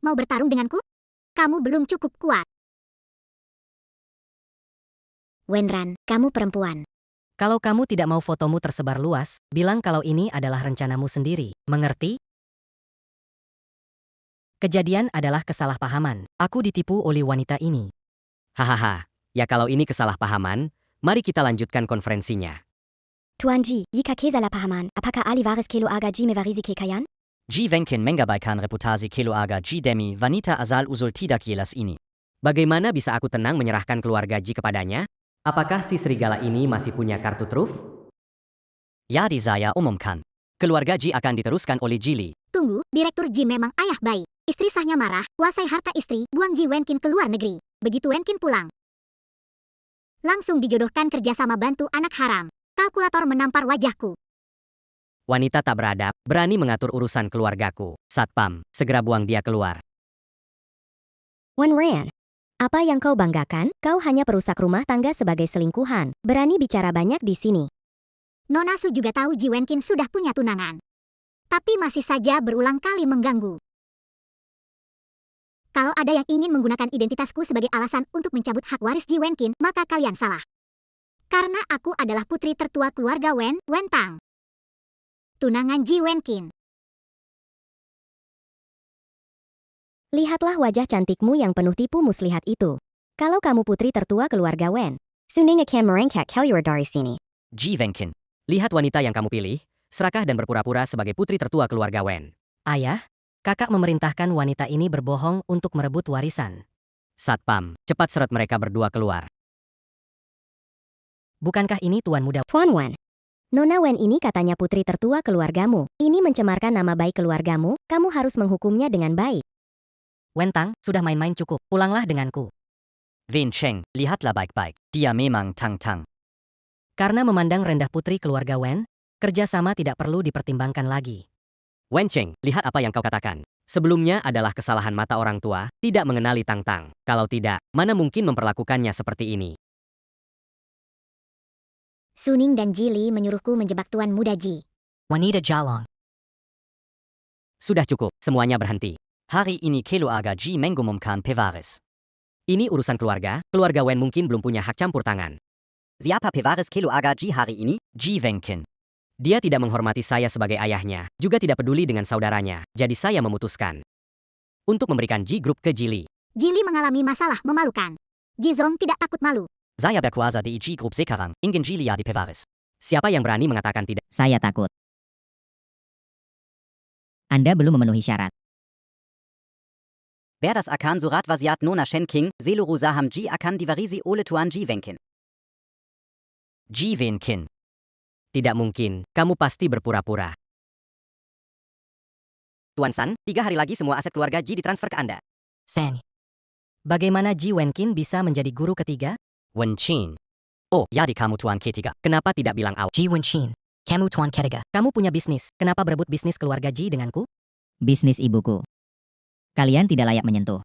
Mau bertarung denganku? Kamu belum cukup kuat. Wenran, kamu perempuan. Kalau kamu tidak mau fotomu tersebar luas, bilang kalau ini adalah rencanamu sendiri. Mengerti? Kejadian adalah kesalahpahaman. Aku ditipu oleh wanita ini. Hahaha, ya kalau ini kesalahpahaman, mari kita lanjutkan konferensinya. Tuan Ji, jika kesalahpahaman, apakah ahli waris Kelo Aga Ji mewarisi kekayaan? Ji Wenkin mengabaikan reputasi keluarga Ji demi wanita asal usul tidak jelas ini. Bagaimana bisa aku tenang menyerahkan keluarga Ji kepadanya? Apakah si serigala ini masih punya kartu truf? Ya saya umumkan. Keluarga Ji akan diteruskan oleh Jili. Tunggu, Direktur Ji memang ayah baik. Istri sahnya marah, kuasai harta istri, buang Ji Wenkin ke luar negeri. Begitu Wenkin pulang, langsung dijodohkan kerjasama bantu anak haram. Kalkulator menampar wajahku. Wanita tak beradab, berani mengatur urusan keluargaku. Satpam, segera buang dia keluar. Wenran, apa yang kau banggakan? Kau hanya perusak rumah tangga sebagai selingkuhan. Berani bicara banyak di sini. Nona Su juga tahu Ji Wenkin sudah punya tunangan. Tapi masih saja berulang kali mengganggu. Kalau ada yang ingin menggunakan identitasku sebagai alasan untuk mencabut hak waris Ji Wenkin, maka kalian salah. Karena aku adalah putri tertua keluarga Wen, Wentang. Tunangan Ji Wenkin. Lihatlah wajah cantikmu yang penuh tipu muslihat itu. Kalau kamu putri tertua keluarga Wen, Suning akan merengkak keluar dari sini. Ji Wenkin, lihat wanita yang kamu pilih, serakah dan berpura-pura sebagai putri tertua keluarga Wen. Ayah, kakak memerintahkan wanita ini berbohong untuk merebut warisan. Satpam, cepat seret mereka berdua keluar. Bukankah ini Tuan Muda? Tuan Wen, Nona Wen ini katanya putri tertua keluargamu. Ini mencemarkan nama baik keluargamu, kamu harus menghukumnya dengan baik. Wentang, sudah main-main cukup. Pulanglah denganku. Wen Cheng, lihatlah baik-baik. Dia memang tang-tang. Karena memandang rendah putri keluarga Wen, kerjasama tidak perlu dipertimbangkan lagi. Wen Cheng, lihat apa yang kau katakan. Sebelumnya adalah kesalahan mata orang tua, tidak mengenali tang-tang. Kalau tidak, mana mungkin memperlakukannya seperti ini. Suning dan Jili menyuruhku menjebak Tuan Muda Ji. Wanita Jalong. Sudah cukup, semuanya berhenti. Hari ini keluarga Ji mengumumkan pewaris. Ini urusan keluarga Wen mungkin belum punya hak campur tangan. Siapa pewaris keluarga Ji hari ini? Ji Wenkin. Dia tidak menghormati saya sebagai ayahnya, juga tidak peduli dengan saudaranya, jadi saya memutuskan untuk memberikan Ji Group ke Jili. Jili mengalami masalah memalukan. Ji Zong tidak takut malu. Saya berkuasa di Ji Group sekarang, ingin Jili jadi pewaris. Siapa yang berani mengatakan tidak? Saya takut. Anda belum memenuhi syarat. Wer das akan surat wasiat Nona Shen King, Seluru Saham Ji akan diwarisi oleh Tuan Ji Wenkin. Ji Wenkin. Tidak mungkin, kamu pasti berpura-pura. Tuan San, 3 hari lagi semua aset keluarga Ji ditransfer ke Anda. San. Bagaimana Ji Wenkin bisa menjadi guru ketiga? Wen Chin. Oh, jadi kamu tuan ketiga. Kenapa tidak bilang awal? Ji Winchin. Kamu Tuan Ketiga. Kamu punya bisnis, kenapa berebut bisnis keluarga Ji denganku? Bisnis ibuku. Kalian tidak layak menyentuh.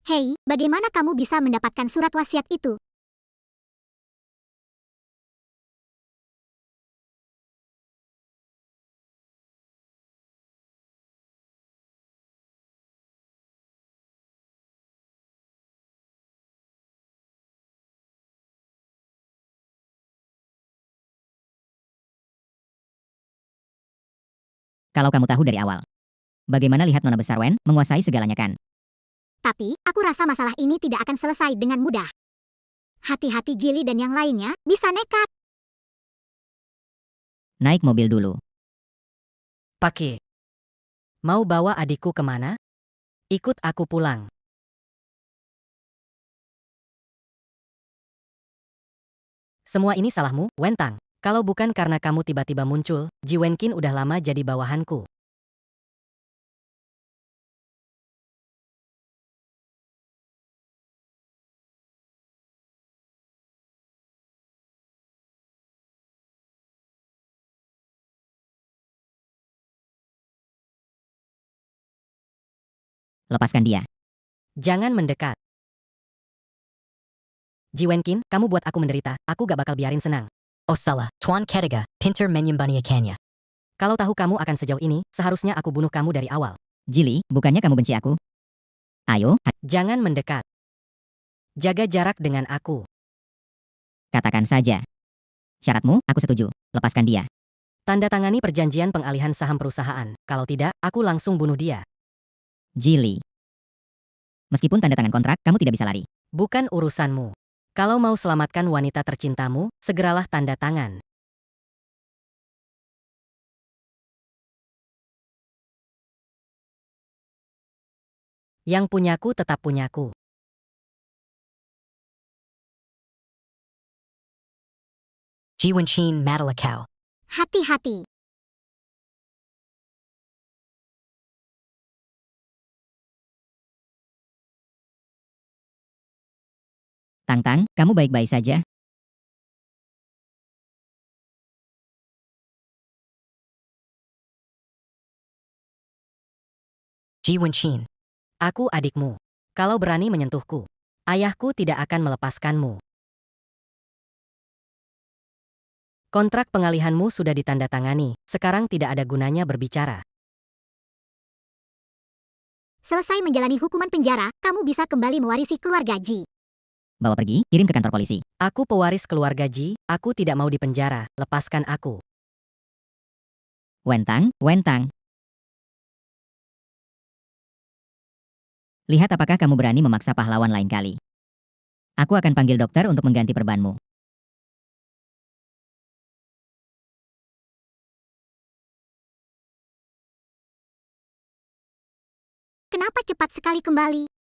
Hei, bagaimana kamu bisa mendapatkan surat wasiat itu? Kalau kamu tahu dari awal. Bagaimana lihat Nona Besar Wen menguasai segalanya kan? Tapi, aku rasa masalah ini tidak akan selesai dengan mudah. Hati-hati Jili dan yang lainnya, bisa nekat. Naik mobil dulu. Pakai. Mau bawa adikku kemana? Ikut aku pulang. Semua ini salahmu, Wentang. Kalau bukan karena kamu tiba-tiba muncul, Ji Wenkin udah lama jadi bawahanku. Lepaskan dia. Jangan mendekat. Ji Wenkin, kamu buat aku menderita. Aku gak bakal biarin senang. Oh salah, Tuan Ketiga, pinter menyembunyikannya. Kalau tahu kamu akan sejauh ini, seharusnya aku bunuh kamu dari awal. Jili, bukannya kamu benci aku? Ayo, Jangan mendekat. Jaga jarak dengan aku. katakan saja. Syaratmu, aku setuju. Lepaskan dia. Tanda tangani perjanjian pengalihan saham perusahaan. Kalau tidak, aku langsung bunuh dia. Jili. Meskipun tanda tangan kontrak, kamu tidak bisa lari. Bukan urusanmu. Kalau mau selamatkan wanita tercintamu, segeralah tanda tangan. Yang punyaku tetap punyaku. Ji Wenqin Madalakau. Hati-hati. Tang-Tang, kamu baik-baik saja? Ji Wenqin. Aku adikmu. Kalau berani menyentuhku, ayahku tidak akan melepaskanmu. Kontrak pengalihanmu sudah ditandatangani, sekarang tidak ada gunanya berbicara. Selesai menjalani hukuman penjara, kamu bisa kembali mewarisi keluarga Ji. Bawa pergi, kirim ke kantor polisi. Aku pewaris keluarga Ji, aku tidak mau dipenjara, lepaskan aku. Wentang, Wentang. Lihat apakah kamu berani memaksa pahlawan lain kali. Aku akan panggil dokter untuk mengganti perbanmu. Kenapa cepat sekali kembali?